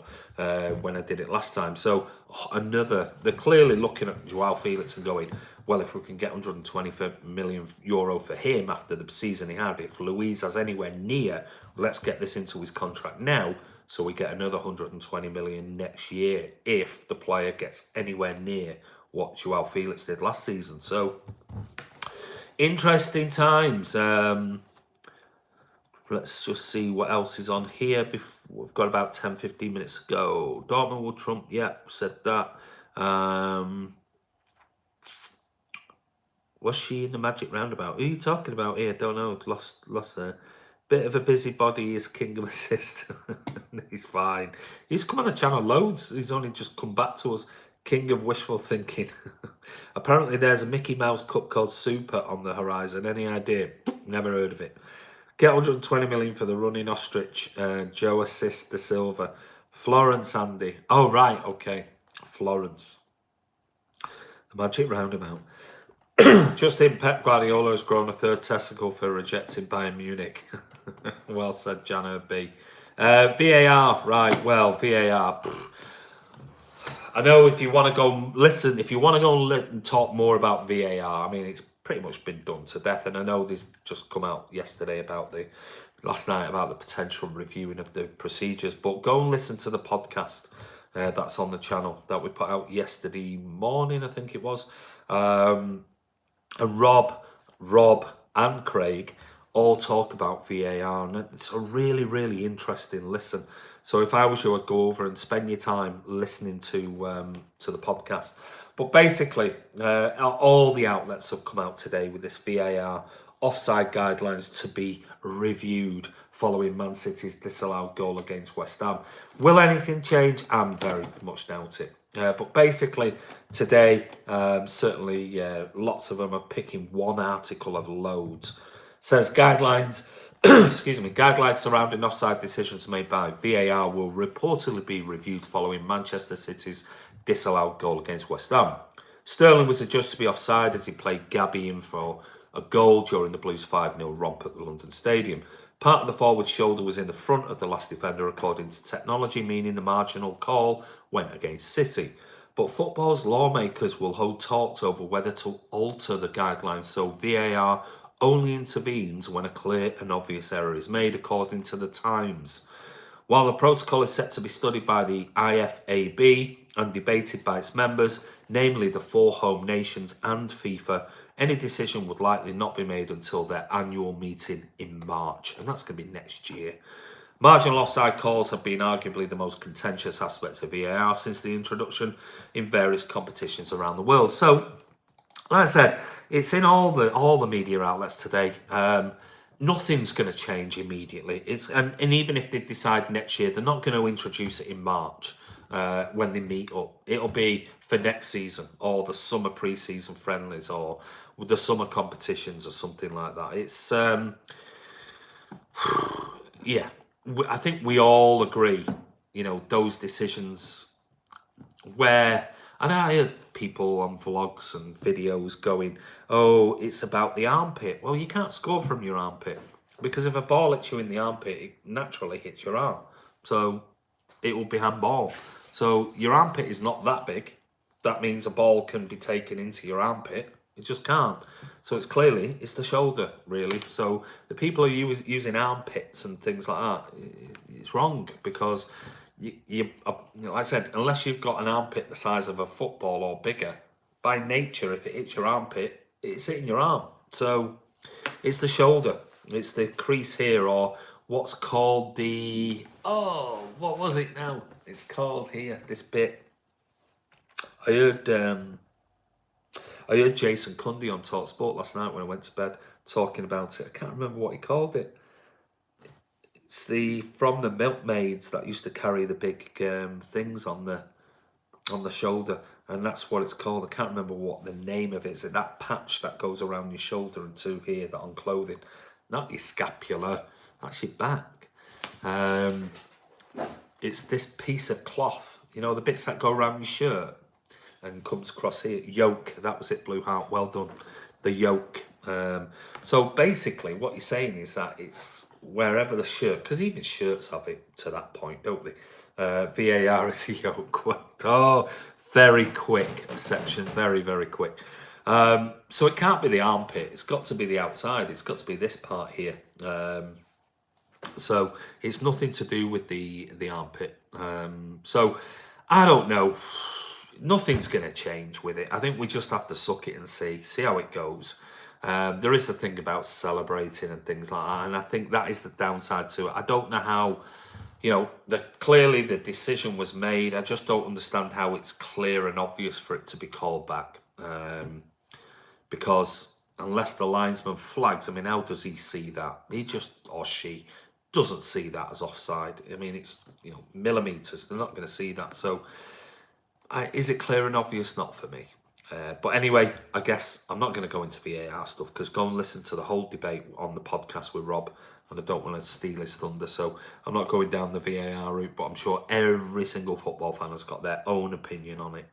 when I did it last time. So they're clearly looking at Joao Felix and going, well, if we can get €120 million for him after the season he had, if Luis has anywhere near, let's get this into his contract now, so we get another €120 million next year if the player gets anywhere near what Joao Felix did last season. So, interesting times. Let's just see what else is on here. We've got about 10-15 minutes to go. Dortmund will trump, said that. Was she in the Magic Roundabout? Who are you talking about here? Don't know. Lost there. Bit of a busybody is king of assist. He's fine. He's come on the channel loads. He's only just come back to us. King of wishful thinking. Apparently there's a Mickey Mouse Cup called Super on the horizon. Any idea? Never heard of it. Get 120 million for the running ostrich. Joe assist the silver. Florence, Andy. Oh, right. Okay. Florence. The Magic Roundabout. Just in, Pep Guardiola has grown a third testicle for rejecting Bayern Munich. Well said, Jana B. VAR, right, well, VAR. I know if you want to go listen, if you want to go and talk more about VAR, I mean, it's pretty much been done to death. And I know this just come out yesterday last night about the potential reviewing of the procedures. But go and listen to the podcast that's on the channel that we put out yesterday morning, I think it was. And Rob and Craig all talk about VAR, and it's a really, really interesting listen. So if I was you, I'd go over and spend your time listening to the podcast. But basically, all the outlets have come out today with this VAR offside guidelines to be reviewed following Man City's disallowed goal against West Ham. Will anything change? I'm very much doubt it. But basically, today, certainly lots of them are picking one article of loads. Says guidelines, guidelines surrounding offside decisions made by VAR will reportedly be reviewed following Manchester City's disallowed goal against West Ham. Sterling was adjudged to be offside as he played Gabby in for a goal during the Blues' 5-0 romp at the London Stadium. Part of the forward shoulder was in the front of the last defender according to technology, meaning the marginal call went against City. But football's lawmakers will hold talks over whether to alter the guidelines so VAR only intervenes when a clear and obvious error is made, according to the Times. While the protocol is set to be studied by the IFAB and debated by its members, namely the 4 home nations and FIFA, any decision would likely not be made until their annual meeting in March, and that's going to be next year. Marginal offside calls have been arguably the most contentious aspect of VAR since the introduction in various competitions around the world. So, like I said, it's in all the media outlets today. Nothing's going to change immediately. And even if they decide next year, they're not going to introduce it in March when they meet up. It'll be for next season or the summer pre-season friendlies or the summer competitions or something like that. It's yeah. I think we all agree, those decisions where, and I heard people on vlogs and videos going, oh, it's about the armpit. Well, you can't score from your armpit. Because if a ball hits you in the armpit, it naturally hits your arm. So it will be handball. So your armpit is not that big. That means a ball can be taken into your armpit. It just can't. So it's the shoulder, really. So the people who are using armpits and things like that, it's wrong, because like I said, unless you've got an armpit the size of a football or bigger, by nature, if it hits your armpit, it's hitting your arm. So it's the shoulder. It's the crease here, or what's called what was it now? It's called here, this bit. I heard Jason Cundy on Talk Sport last night when I went to bed talking about it. I can't remember what he called it. It's from the milkmaids that used to carry the big things on the shoulder, and that's what it's called. I can't remember what the name of it is. That patch that goes around your shoulder and to here, that on clothing, not your scapula, that's your back. It's this piece of cloth, the bits that go around your shirt and comes across here. Yoke, that was it, Blue Heart, well done. The yoke. So basically what you're saying is that it's wherever the shirt, because even shirts have it to that point, don't they? VAR is a yoke. Oh, very quick section, very, very quick. So it can't be the armpit. It's got to be the outside. It's got to be this part here. So it's nothing to do with the armpit. So I don't know. Nothing's going to change with it. I think we just have to suck it and see how it goes. There is the thing about celebrating and things like that, and I think that is the downside to it. I don't know how, clearly the decision was made. I just don't understand how it's clear and obvious for it to be called back. Because unless the linesman flags, I mean, how does he see that? He just, or she, doesn't see that as offside. I mean, it's, millimetres. They're not going to see that. So is it clear and obvious? Not for me. But anyway, I guess I'm not going to go into VAR stuff, because go and listen to the whole debate on the podcast with Rob, and I don't want to steal his thunder, so I'm not going down the VAR route, but I'm sure every single football fan has got their own opinion on it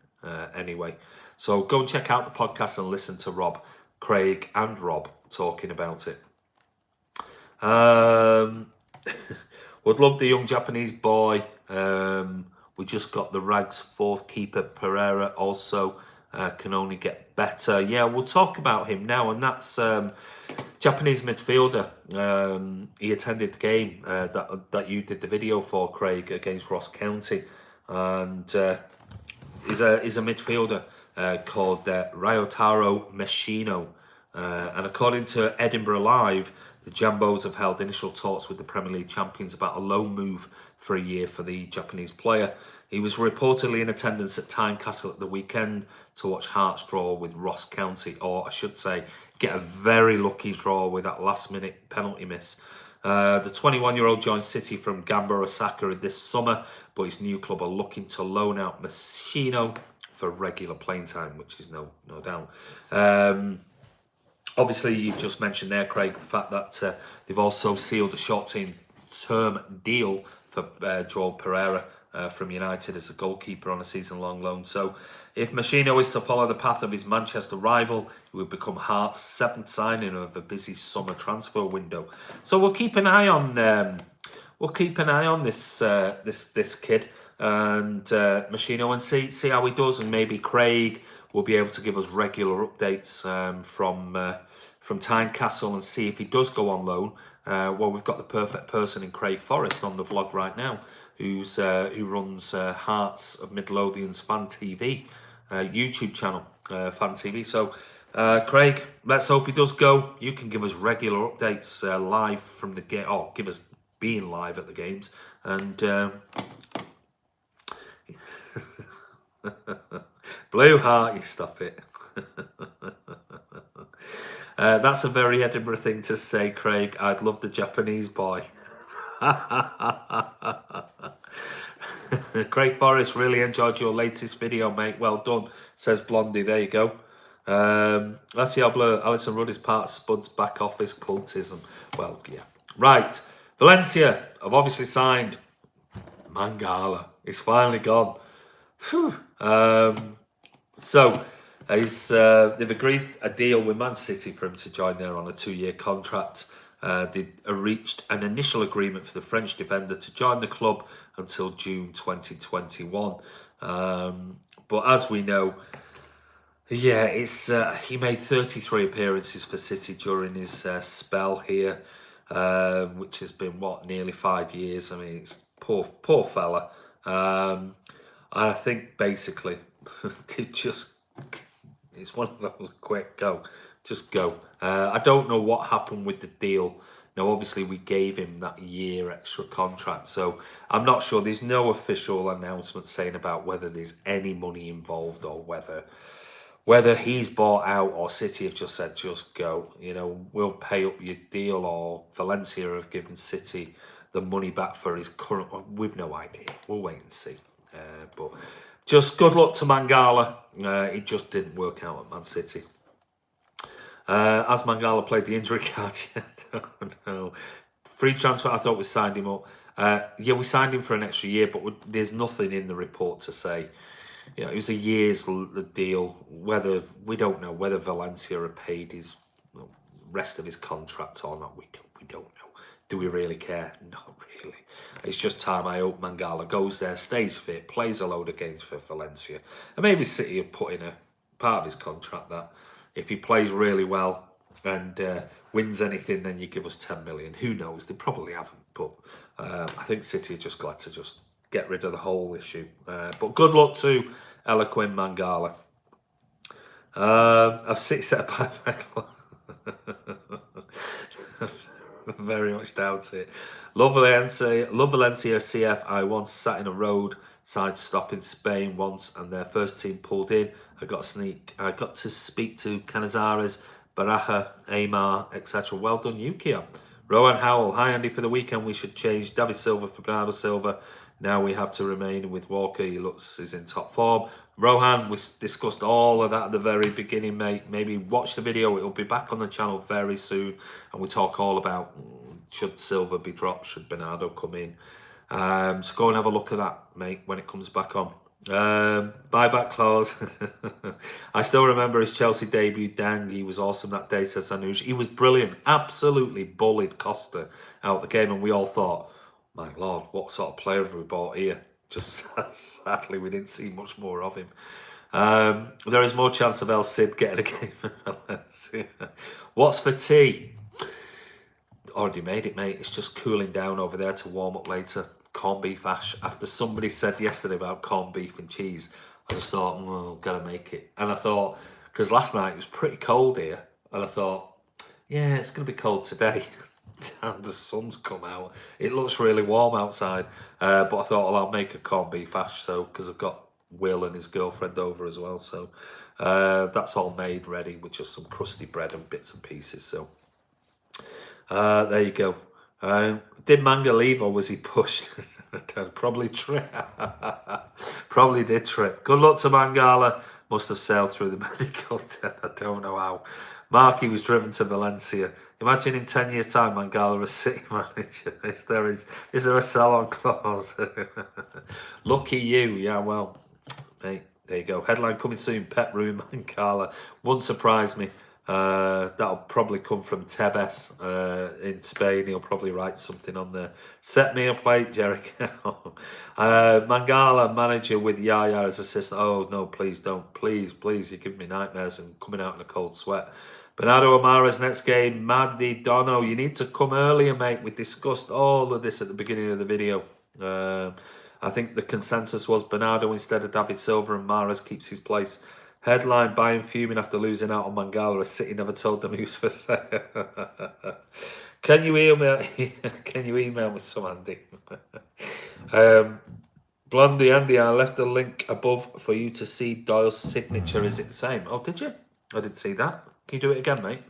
anyway. So go and check out the podcast and listen to Rob, Craig and Rob talking about it. Would love the young Japanese boy. We just got the Rags fourth keeper, Pereira, also can only get better. Yeah, we'll talk about him now, and that's Japanese midfielder. He attended the game that you did the video for, Craig, against Ross County, and he's a midfielder called Ryotaro Meshino, and according to Edinburgh Live, the Jambos have held initial talks with the Premier League champions about a loan move for a year for the Japanese player. He was reportedly in attendance at Tynecastle at the weekend to watch Hearts draw with Ross County, or I should say, get a very lucky draw with that last-minute penalty miss. The 21-year-old joined City from Gamba Osaka this summer, but his new club are looking to loan out Messino for regular playing time, which is no doubt. Obviously, you've just mentioned there, Craig, the fact that they've also sealed a short-term deal for Joel Pereira from United as a goalkeeper on a season-long loan. So if Machino is to follow the path of his Manchester rival, he would become Hearts' seventh signing of a busy summer transfer window. So we'll keep an eye on this kid and Machino, and see how he does, and maybe Craig will be able to give us regular updates from Tynecastle, and see if he does go on loan. Well, we've got the perfect person in Craig Forrest on the vlog right now, who runs Hearts of Midlothian's Fan TV YouTube channel, Fan TV. So, Craig, let's hope he does go. You can give us regular updates live from the game, or give us being live at the games, and Blue Heart, you stop it. That's a very Edinburgh thing to say, Craig. I'd love the Japanese boy. Craig Forrest, really enjoyed your latest video, mate. Well done, says Blondie. There you go. Let's see how Alison Rudd is part of Spud's back office cultism. Well, yeah. Right. Valencia have obviously signed Mangala. He's finally gone. Whew. So they've agreed a deal with Man City for him to join there on a 2-year contract. they reached an initial agreement for the French defender to join the club until June 2021. But as we know, yeah, it's he made 33 appearances for City during his spell here, which has been, what, nearly 5 years. I mean, it's poor fella. And I think basically, it's one of those quick go, just go. I don't know what happened with the deal. Now, obviously, we gave him that year extra contract, so I'm not sure. There's no official announcement saying about whether there's any money involved or whether he's bought out or City have just said, just go. You know, we'll pay up your deal, or Valencia have given City the money back for his current. We've no idea. We'll wait and see. But just good luck to Mangala. It just didn't work out at Man City. As Mangala played the injury card, I don't know. Free transfer, I thought we signed him up. Yeah, we signed him for an extra year, but there's nothing in the report to say, you know, it was a year's deal. Whether, we don't know whether Valencia have paid his rest of his contract or not. We don't know. Do we really care? Not really. It's just time. I hope Mangala goes there, stays fit, plays a load of games for Valencia, and maybe City have put in a part of his contract that if he plays really well and wins anything, then you give us 10 million. Who knows? They probably haven't, but I think City are just glad to just get rid of the whole issue. But good luck to Eloquent Mangala. I've City set a very much doubt it. Love Valencia CF. I once sat in a roadside stop in Spain once, and their first team pulled in. I got to speak to Canizares, Baraja, Aymar, etc. Well done, you, Kiam. Rowan Howell. Hi, Andy. For the weekend, we should change David Silva for Bernardo Silva. Now we have to remain with Walker. He's in top form. Rohan, we discussed all of that at the very beginning, mate. Maybe watch the video. It'll be back on the channel very soon. And we talk all about, should Silva be dropped? Should Bernardo come in? So go and have a look at that, mate, when it comes back on. Buyback clause. I still remember his Chelsea debut. Dang, he was awesome that day, says Anush. He was brilliant. Absolutely bullied Costa out the game. And we all thought, my Lord, what sort of player have we bought here? Just sadly, we didn't see much more of him. There is more chance of El Cid getting a game for Valencia. What's for tea? Already made it, mate. It's just cooling down over there to warm up later. Corned beef ash. After somebody said yesterday about corned beef and cheese, I just thought, well, gotta make it. And I thought, because last night it was pretty cold here, and I thought, yeah, it's gonna be cold today. And the sun's come out. It looks really warm outside. But I thought, well, I'll make a corned beef ash, so because I've got Will and his girlfriend over as well. So that's all made ready with just some crusty bread and bits and pieces. So there you go. Did Manga leave or was he pushed? Probably trip. Probably did trip. Good luck to Mangala. Must have sailed through the medical. I don't know how. Marky was driven to Valencia. Imagine in 10 years' time, Mangala as City manager. Is there a sell-on clause? Lucky you. Yeah, well, mate, there you go. Headline coming soon. Pet room Mangala. Won't surprise me. That'll probably come from Tebes in Spain. He'll probably write something on there. Set me a plate, Jericho. Mangala manager with Yaya as assistant. Oh no, please don't. Please, you're giving me nightmares and coming out in a cold sweat. Bernardo Amara's next game. Maddy Dono, you need to come earlier, mate. We discussed all of this at the beginning of the video. I think the consensus was Bernardo instead of David Silva, and Mahrez keeps his place. Headline, Bayern fuming after losing out on Mangala as City never told them he was for sale. Can you email me some, Andy? Blondie Andy, I left a link above for you to see Doyle's signature. Is it the same? Oh, did you? I didn't see that. Can you do it again, mate?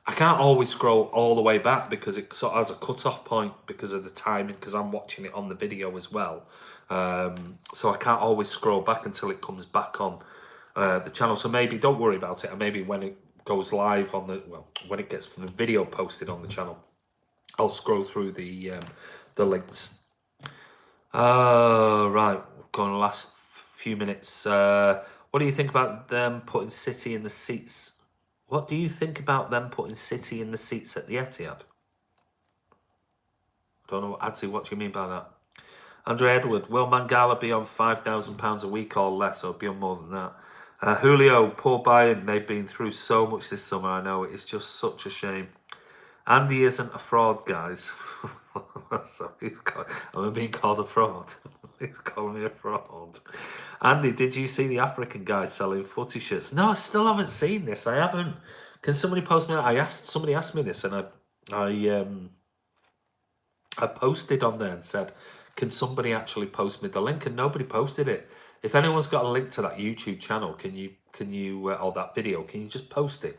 I can't always scroll all the way back because it sort of has a cut-off point because of the timing, because I'm watching it on the video as well. So I can't always scroll back until it comes back on the channel. So maybe don't worry about it, and maybe when it goes live on the, well, when it gets the video posted on the channel, I'll scroll through the links. Right, going the last few minutes. What do you think about them putting City in the seats? What do you think about them putting City in the seats at the Etihad? Don't know, Adsy, what do you mean by that? Andre Edward, will Mangala be on £5,000 a week or less, or be on more than that? Julio, poor Bayern, they've been through so much this summer, I know, it's just such a shame. Andy isn't a fraud, guys. So I'm being called a fraud. He's calling me a fraud. Andy, did you see the African guy selling footy shirts? No, I still haven't seen this. I haven't. Can somebody post me? Somebody asked me this, and I posted on there and said, can somebody actually post me the link? And nobody posted it. If anyone's got a link to that YouTube channel, can you or that video, can you just post it?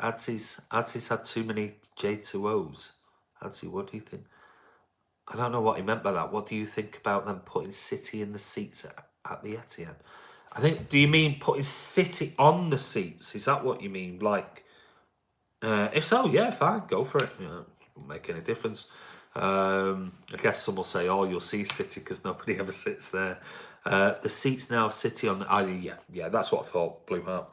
Adsy's had too many J2Os. Adsy, what do you think? I don't know what he meant by that. What do you think about them putting City in the seats at the Etihad? I think, do you mean putting City on the seats? Is that what you mean? Like, if so, yeah, fine, go for it. Won't make any difference. I guess some will say, oh, you'll see City because nobody ever sits there. The seats now of City on the... yeah, that's what I thought, Blue Heart.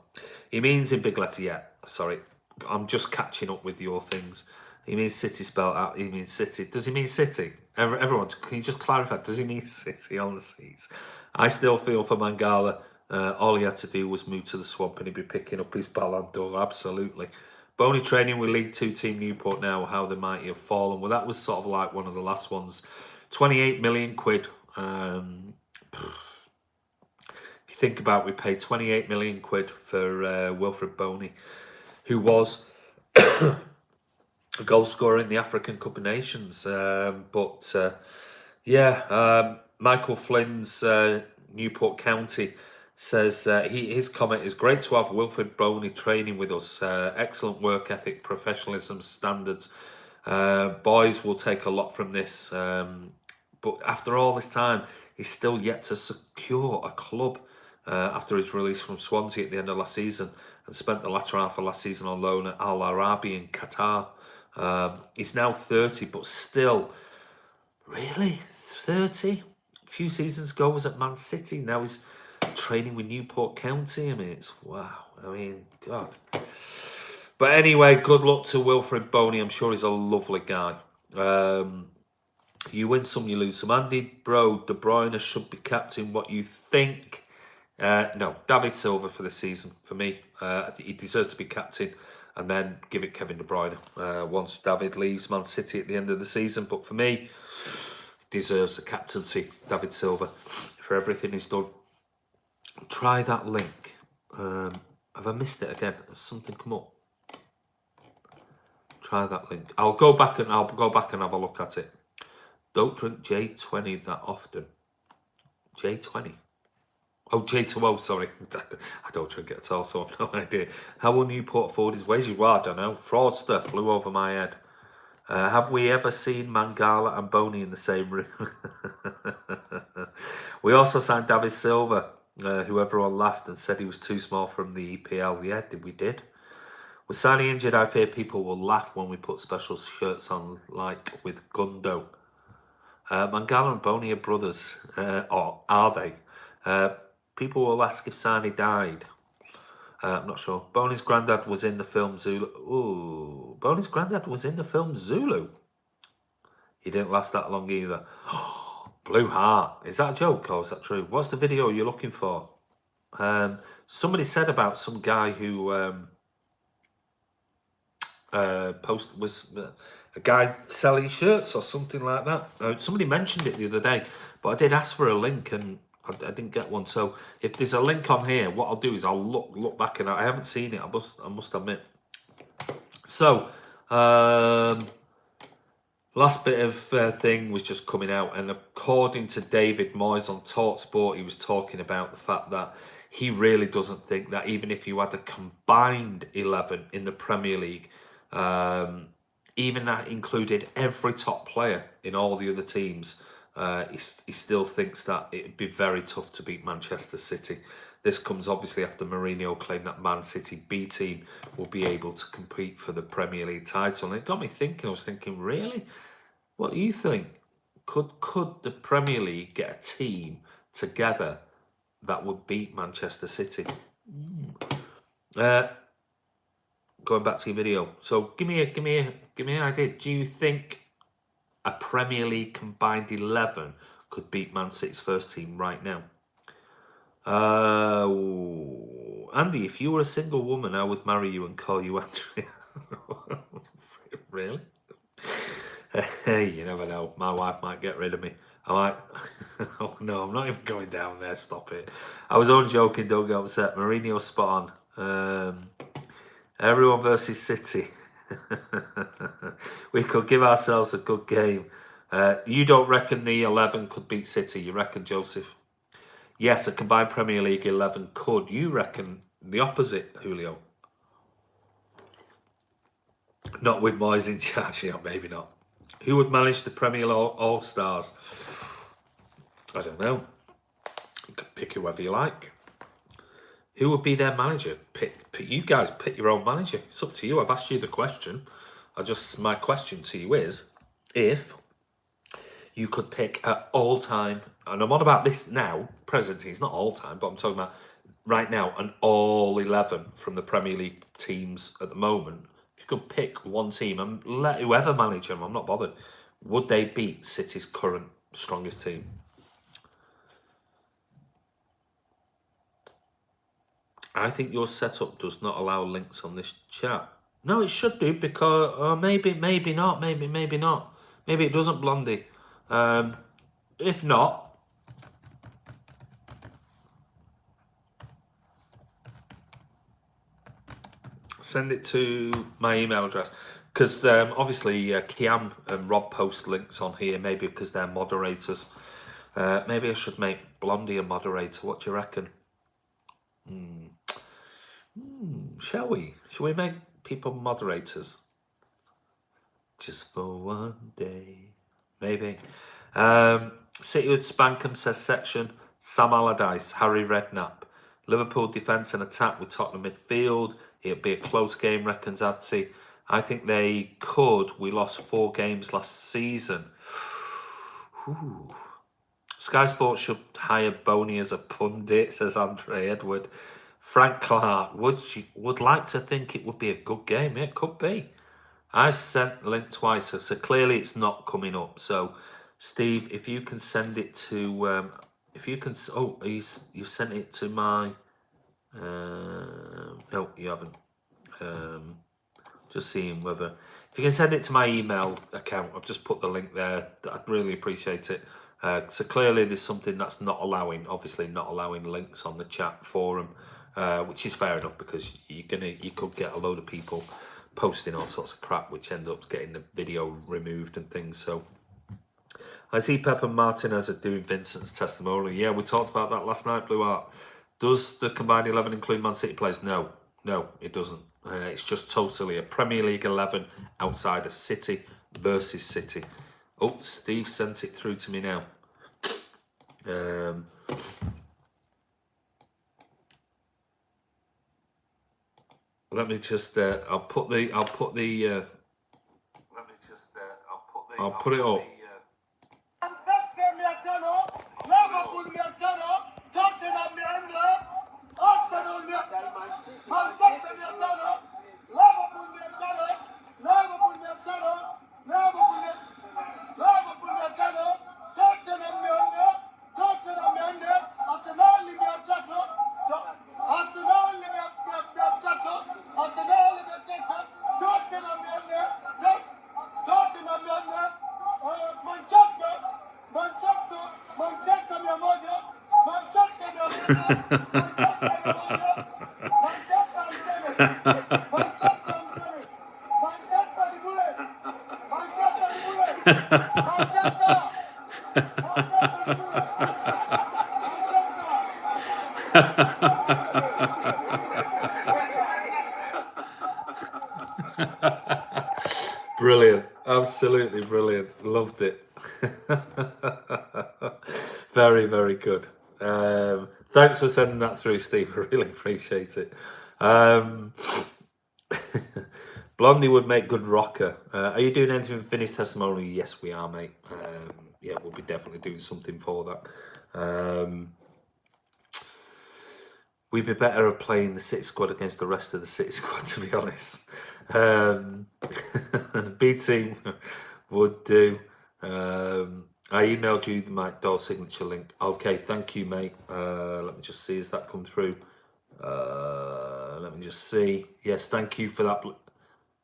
He means in big letter, yeah. Sorry, I'm just catching up with your things. He means City spelled out. He means City. Does he mean City? Everyone, can you just clarify? Does he mean City on the seats? I still feel for Mangala. All he had to do was move to the Swamp and he'd be picking up his Ballon d'Or. Absolutely. Bony training with League 2 team Newport now. How the mighty have fallen. Well, that was sort of like one of the last ones. 28 million quid. If you think about it, we paid 28 million quid for Wilfried Bony, who was a goal scorer in the African Cup of Nations. Michael Flynn's Newport County says his comment is great to have Wilfried Bony training with us. Excellent work ethic, professionalism, standards. Boys will take a lot from this. But after all this time, he's still yet to secure a club after his release from Swansea at the end of last season and spent the latter half of last season on loan at Al Arabi in Qatar. He's now 30, but still, really? 30? A few seasons ago was at Man City. Now he's training with Newport County. I mean, it's wow. I mean, God. But anyway, good luck to Wilfried Bony. I'm sure he's a lovely guy. You win some, you lose some. Andy, bro, De Bruyne should be captain. What you think? No, David Silva for the season. For me, I think he deserves to be captain. And then give it Kevin De Bruyne once David leaves Man City at the end of the season. But for me, he deserves the captaincy, David Silva, for everything he's done. Try that link. Have I missed it again? Has something come up? Try that link. I'll go back and have a look at it. Don't drink J20 that often. J20. Oh, J2O, sorry. I don't drink it at all, so I've no idea. How will Newport afford his wages? Well, I don't know. Fraudster flew over my head. Have we ever seen Mangala and Bony in the same room? We also signed David Silva, who everyone laughed and said he was too small from the EPL. Yeah, we did. With Sane injured, I fear people will laugh when we put special shirts on, like with Gundo. Mangala and Bony are brothers, or are they? People will ask if Sane died. I'm not sure. Bony's granddad was in the film Zulu. Ooh, Bony's granddad was in the film Zulu. He didn't last that long either. Blue Heart. Is that a joke or is that true? What's the video you're looking for? Somebody said about some guy who was a guy selling shirts or something like that. Somebody mentioned it the other day, but I did ask for a link and I didn't get one. So if there's a link on here, what I'll do is I'll look back and I haven't seen it. I must admit. So last bit of thing was just coming out, and according to David Moyes on TalkSport, he was talking about the fact that he really doesn't think that even if you had a combined 11 in the Premier League, even that included every top player in all the other teams, he still thinks that it'd be very tough to beat Manchester City. This comes obviously after Mourinho claimed that Man City B team will be able to compete for the Premier League title. And it got me thinking, I was thinking, really? What do you think? Could the Premier League get a team together that would beat Manchester City? going back to your video. So give me an idea. Do you think a Premier League combined 11 could beat Man City's first team right now? Andy, if you were a single woman, I would marry you and call you Andrea. Really? Hey, you never know. My wife might get rid of me. I might. Oh no, I'm not even going down there. Stop it. I was only joking. Don't get upset. Mourinho's spot on. Everyone versus City. We could give ourselves a good game. You don't reckon the 11 could beat City? You reckon, Joseph? Yes, a combined Premier League 11 could. You reckon the opposite, Julio? Not with Moyes in charge, yeah, maybe not. Who would manage the Premier All-Stars? I don't know. You could pick whoever you like. Who would be their manager? Pick you guys, pick your own manager. It's up to you. I've asked you the question. My question to you is, if you could pick at all time, and I'm on about this now, present, it's not all time, but I'm talking about right now, an all 11 from the Premier League teams at the moment. If you could pick one team and let whoever manage them, I'm not bothered, would they beat City's current strongest team? I think your setup does not allow links on this chat. No, it should do, because maybe not. Maybe not. Maybe it doesn't, Blondie. If not, send it to my email address. Because obviously Kiam and Rob post links on here, maybe because they're moderators. Maybe I should make Blondie a moderator. What do you reckon? Shall we? Shall we make people moderators? Just for one day. Maybe. City would spank 'em, says Section. Sam Allardyce, Harry Redknapp. Liverpool defence and attack with Tottenham midfield. It'd be a close game, reckons Adsy. I think they could. We lost 4 games last season. Ooh. Sky Sports should hire Bony as a pundit, says Andre Edward. Frank Clark would like to think it would be a good game. It could be. I've sent the link twice, so clearly it's not coming up. So, Steve, if you can send it to, you've sent it to my, no, you haven't. Just seeing whether, if you can send it to my email account, I've just put the link there. I'd really appreciate it. So clearly there's something that's not allowing, obviously not allowing links on the chat forum, which is fair enough, because you could get a load of people posting all sorts of crap, which ends up getting the video removed and things. So I see Pepper Martinez are doing Vincent's testimonial. Yeah, we talked about that last night, Blue Art. Does the combined 11 include Man City players? No, it doesn't. It's just totally a Premier League 11 outside of City versus City. Oh, Steve sent it through to me now. Let me just. I'll put it up. Brilliant, absolutely brilliant. Loved it. Very, very good. Thanks for sending that through, Steve. I really appreciate it. Blondie would make good rocker. Are you doing anything for Finney's testimonial? Yes, we are, mate. Yeah, we'll be definitely doing something for that. We'd be better at playing the City squad against the rest of the City squad, to be honest. B team would do. I emailed you the Mike Doll signature link. Okay, thank you, mate. Let me just see, has that come through? Let me just see. Yes, thank you for that.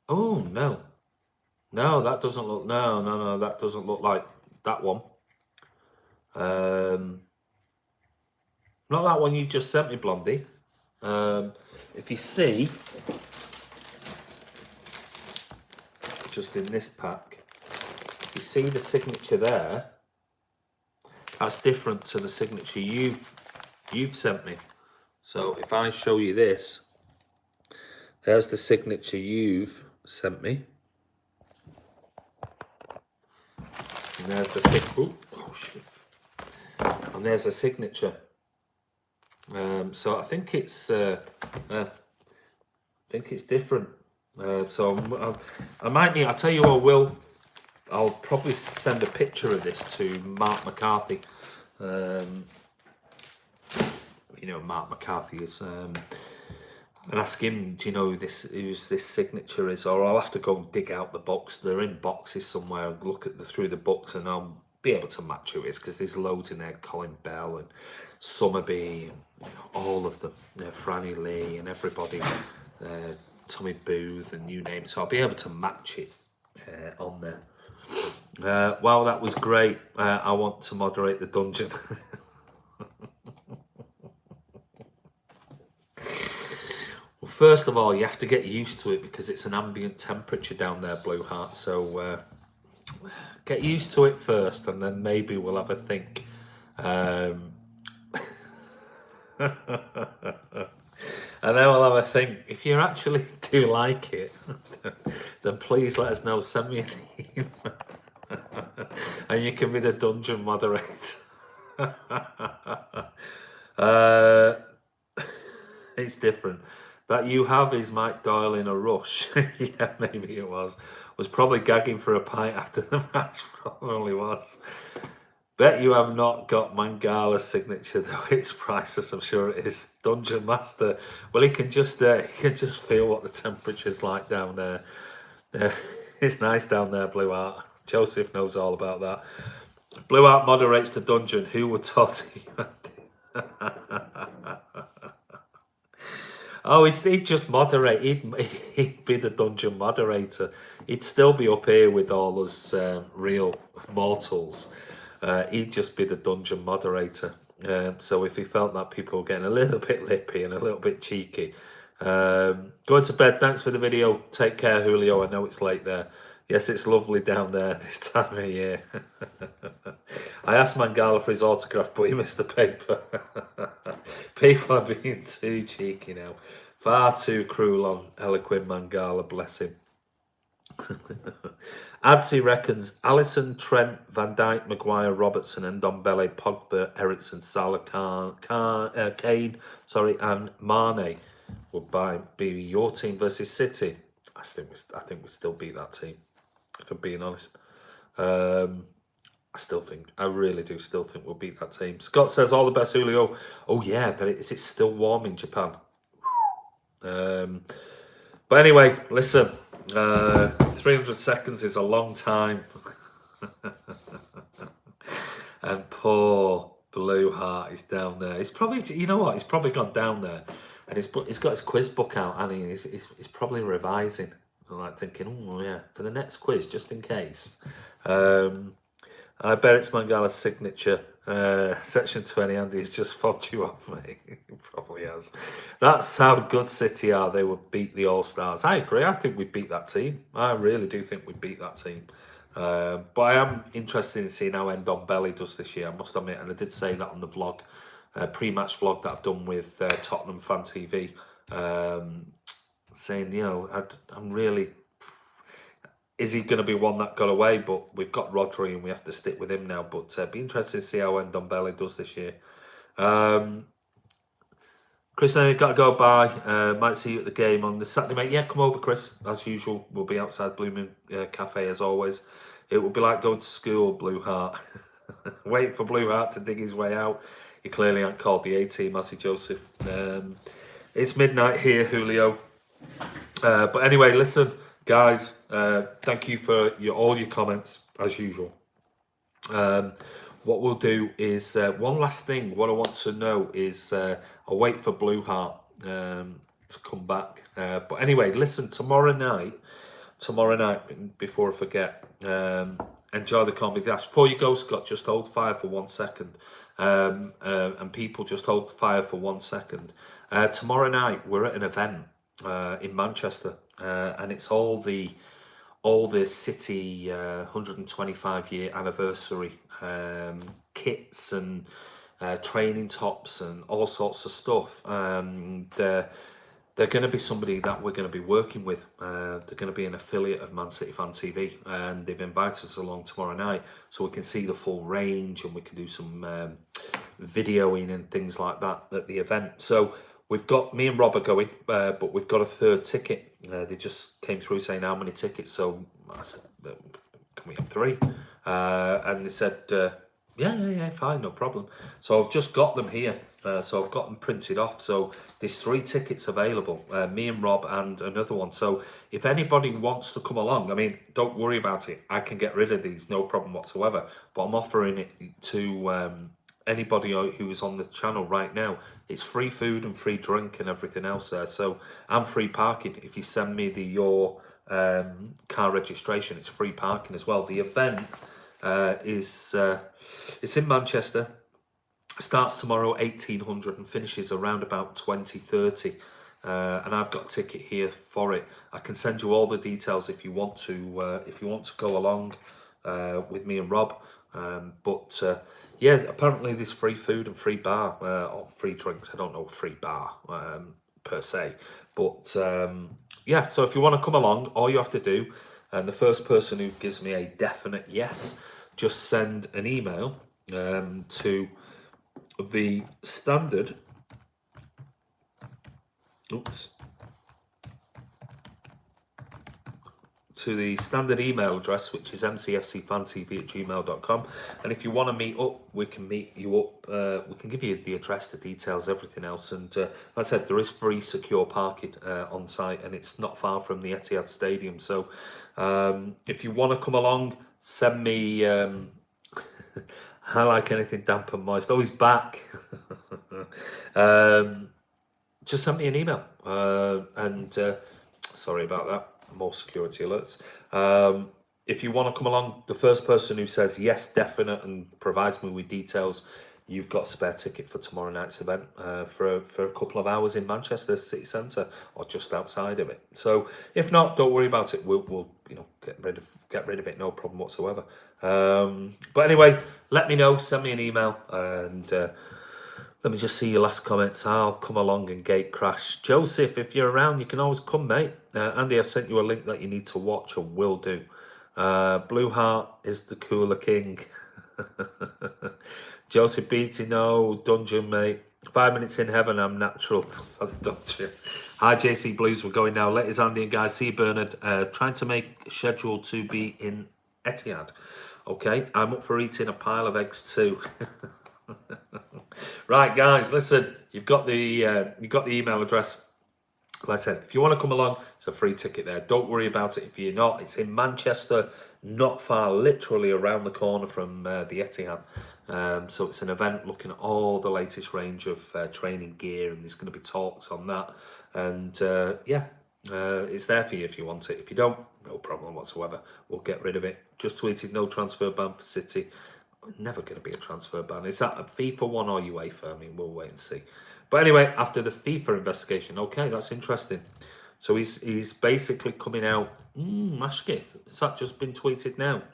Oh, no. No, that doesn't look, no, that doesn't look like that one. Not that one you've just sent me, Blondie. If you see, just in this pack, you see the signature there. That's different to the signature you've sent me. So if I show you this, there's the signature you've sent me. And there's the and there's a signature. So I think it's different. So I might need. I'll tell you what. I'll probably send a picture of this to Mark McCarthy. You know, Mark McCarthy is, and ask him, do you know whose this signature is? Or I'll have to go and dig out the box. They're in boxes somewhere. And look through the books, and I'll be able to match who it is, because there's loads in there. Colin Bell and Summerby, and all of them. Franny Lee and everybody. Tommy Booth and you name it. So I'll be able to match it on there. Wow, that was great. I want to moderate the dungeon. Well, first of all, you have to get used to it, because it's an ambient temperature down there, Blue Heart. So get used to it first, and then maybe we'll have a think. And then we'll have a think. If you actually do like it, then please let us know. Send me an email. And you can be the dungeon moderator. It's different. That you have is Mike Doyle in a rush. Yeah, maybe it was. Was probably gagging for a pint after the match. Probably was. Bet you have not got Mangala's signature, though. It's priceless, I'm sure it is. Dungeon Master. Well, he can just feel what the temperature's like down there. It's nice down there, Blue Heart. Joseph knows all about that. Blue Heart moderates the dungeon. Who would taught you? Oh, he'd just moderate. He'd be the dungeon moderator. He'd still be up here with all us real mortals. He'd just be the dungeon moderator. So if he felt that people were getting a little bit lippy and a little bit cheeky, going to bed. Thanks for the video. Take care, Julio. I know it's late there. Yes, it's lovely down there this time of year. I asked Mangala for his autograph, but he missed the paper. People are being too cheeky now. Far too cruel on eloquent Mangala, bless him. Adsy reckons Alisson, Trent, Van Dijk, Maguire, Robertson, and Ndombele, Pogba, Ericsson, Salah, Kane, and Mane would be your team versus City. I think we still beat that team, if I'm being honest. I really do still think we'll beat that team. Scott says, all the best, Julio. Oh yeah, but is it still warm in Japan? But anyway, listen, 300 seconds is a long time. And poor Blue Heart is down there. He's probably, you know what, he's probably gone down there and he's got his quiz book out, and he's probably revising. I'm like thinking, oh yeah, for the next quiz, just in case. I bet it's Mangala's signature. Section 20, Andy's just fobbed you off, mate. He probably has. That's how good City are. They would beat the All-Stars. I agree. I think we'd beat that team. I really do think we'd beat that team. But I am interested in seeing how Ndombele does this year, I must admit. And I did say that on the vlog, pre-match vlog that I've done with Tottenham Fan TV. Saying, you know, I'm really... Is he going to be one that got away? But we've got Rodri and we have to stick with him now. But be interested to see how Ndombele does this year. Chris, I got to go by. Might see you at the game on the Saturday, mate. Yeah, come over, Chris. As usual, we'll be outside Blue Moon Cafe as always. It will be like going to school, Blue Heart. Wait for Blue Heart to dig his way out. He clearly ain't called the A-team, has he, Joseph? It's midnight here, Julio. But anyway, listen, guys, thank you for all your comments, as usual. What we'll do is, one last thing, what I want to know is, I'll wait for Blue Heart to come back. But anyway, listen, tomorrow night, before I forget, enjoy the comedy. That's before you go, Scott, just hold fire for 1 second. And people, just hold fire for 1 second. Tomorrow night, we're at an event in Manchester, and it's all the City 125-year anniversary kits and training tops and all sorts of stuff. And they're going to be somebody that we're going to be working with. They're going to be an affiliate of Man City Fan TV, and they've invited us along tomorrow night so we can see the full range and we can do some videoing and things like that at the event. So we've got, me and Rob are going, but we've got a third ticket. They just came through saying how many tickets. So I said, can we have 3? And they said, yeah, fine, no problem. So I've just got them here. So I've got them printed off. So there's 3 tickets available, me and Rob and another one. So if anybody wants to come along, I mean, don't worry about it. I can get rid of these, no problem whatsoever. But I'm offering it to anybody who is on the channel right now. It's free food and free drink and everything else there. So, and free parking. If you send me your car registration, it's free parking as well. The event it's in Manchester. Starts tomorrow 1800 and finishes around about 2030. And I've got a ticket here for it. I can send you all the details if you want to go along with me and Rob. Yeah, apparently there's free food and free bar, or free drinks. I don't know, free bar per se. But yeah, so if you want to come along, all you have to do, and the first person who gives me a definite yes, just send an email to the standard, to the standard email address, which is mcfcfantv@gmail.com. And if you want to meet up, we can meet you up. We can give you the address, the details, everything else. And like I said, there is free secure parking on site, and it's not far from the Etihad Stadium. So if you want to come along, send me I like anything damp and moist. Oh, he's back. Just send me an email. Sorry about that. More security alerts. If you want to come along, the first person who says yes, definite, and provides me with details, you've got a spare ticket for tomorrow night's event for a couple of hours in Manchester city centre or just outside of it. So if not, don't worry about it. We'll get rid of it, no problem whatsoever. But anyway, let me know. Send me an email and. Let me just see your last comments. I'll come along and gate crash. Joseph, if you're around, you can always come, mate. Andy, I've sent you a link that you need to watch, or will do. Blue Heart is the cooler king. Joseph Beatty, no. Dungeon, mate. 5 minutes in heaven, I'm natural for the dungeon. Hi, JC Blues. We're going now. Let us, Andy and guys. See Bernard. Trying to make schedule to be in Etihad. Okay, I'm up for eating a pile of eggs too. Right, guys, listen, you've got the email address. Like I said, if you want to come along, it's a free ticket there. Don't worry about it if you're not. It's in Manchester, not far, literally around the corner from the Etihad. So it's an event looking at all the latest range of training gear, and there's going to be talks on that. And yeah, it's there for you if you want it. If you don't, no problem whatsoever. We'll get rid of it. Just tweeted no transfer ban for City. Never going to be a transfer ban. Is that a FIFA one or UEFA? I mean, we'll wait and see. But anyway, after the FIFA investigation, okay, that's interesting. So he's basically coming out. Mashkith, has that just been tweeted now?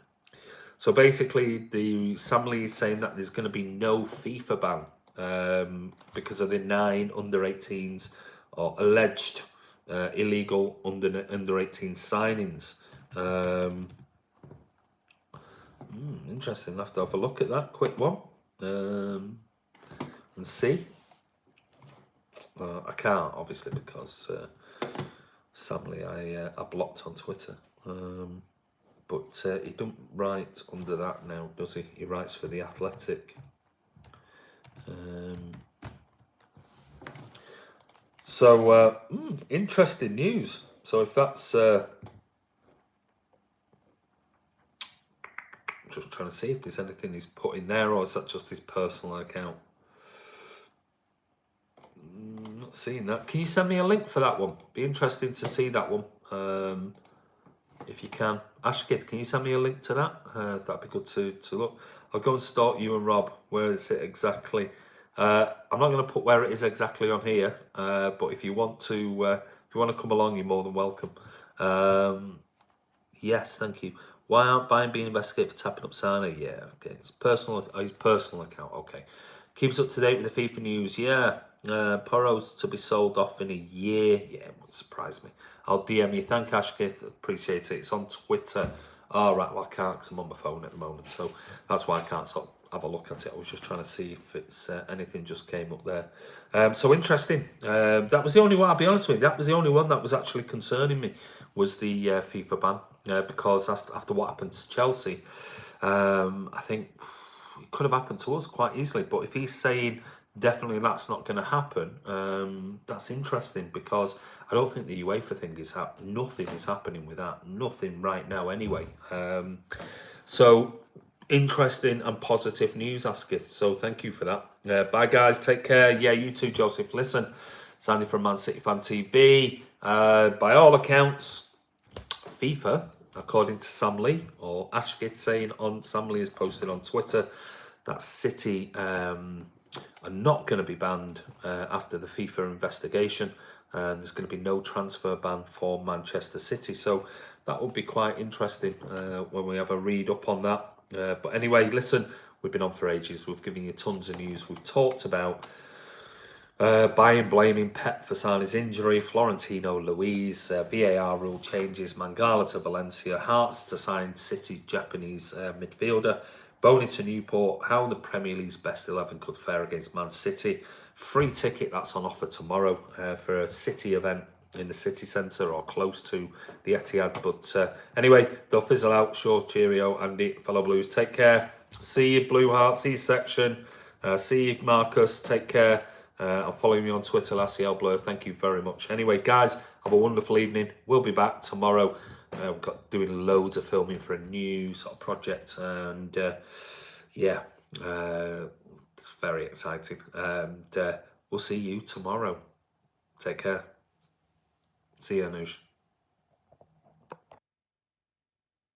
So basically, the Samley is saying that there's going to be no FIFA ban because of the 9 under-18s or alleged illegal under-18 signings. Interesting. I'll have to have a look at that quick one and see. I can't obviously because sadly I blocked on Twitter. But he don't write under that now, does he? He writes for The Athletic. Interesting news. So if that's... just trying to see if there's anything he's put in there, or is that just his personal account? Not seeing that. Can you send me a link for that one? Be interesting to see that one. If you can. Ashkith, can you send me a link to that? That'd be good to look. I'll go and start you and Rob. Where is it exactly? I'm not going to put where it is exactly on here, but if you want to come along, you're more than welcome. Yes, thank you. Why aren't Bayern being investigated for tapping up Sane? Yeah, okay. It's personal. His personal account. Okay. Keeps up to date with the FIFA news. Yeah. Porro's to be sold off in a year. Yeah, it wouldn't surprise me. I'll DM you. Thank Ashkith. Appreciate it. It's on Twitter. All right. Well, I can't because I'm on my phone at the moment, so that's why I can't sort of have a look at it. I was just trying to see if it's anything just came up there. So interesting. That was the only one. I'll be honest with you. That was the only one that was actually concerning me. Was the FIFA ban, because after what happened to Chelsea, I think it could have happened to us quite easily. But if he's saying definitely that's not going to happen, that's interesting, because I don't think the UEFA thing is nothing is happening with that. Nothing right now anyway. So interesting and positive news, Askith. So thank you for that. Bye guys, take care. Yeah, you too, Joseph. Listen, Sandy from Man City Fan TV. By all accounts, FIFA, according to Sam Lee, or Ashkith saying on Sam Lee has posted on Twitter that City are not going to be banned after the FIFA investigation, and there's going to be no transfer ban for Manchester City. So that will be quite interesting when we have a read up on that. But anyway, listen, we've been on for ages. We've given you tons of news. We've talked about Bayern blaming Pep for Sane's injury, Florentino Luis, VAR rule changes, Mangala to Valencia, Hearts to sign City's Japanese midfielder, Bony to Newport, how the Premier League's best 11 could fare against Man City, free ticket that's on offer tomorrow for a City event in the city centre or close to the Etihad. But anyway, they'll fizzle out. Sure, cheerio, Andy, fellow Blues. Take care. See you, Blue Heart. See you, Section. See you, Marcus. Take care. And follow me on Twitter, Lassie Blur. Thank you very much. Anyway, guys, have a wonderful evening. We'll be back tomorrow. We've got doing loads of filming for a new sort of project, and yeah, it's very exciting. And we'll see you tomorrow. Take care. See you, Anush.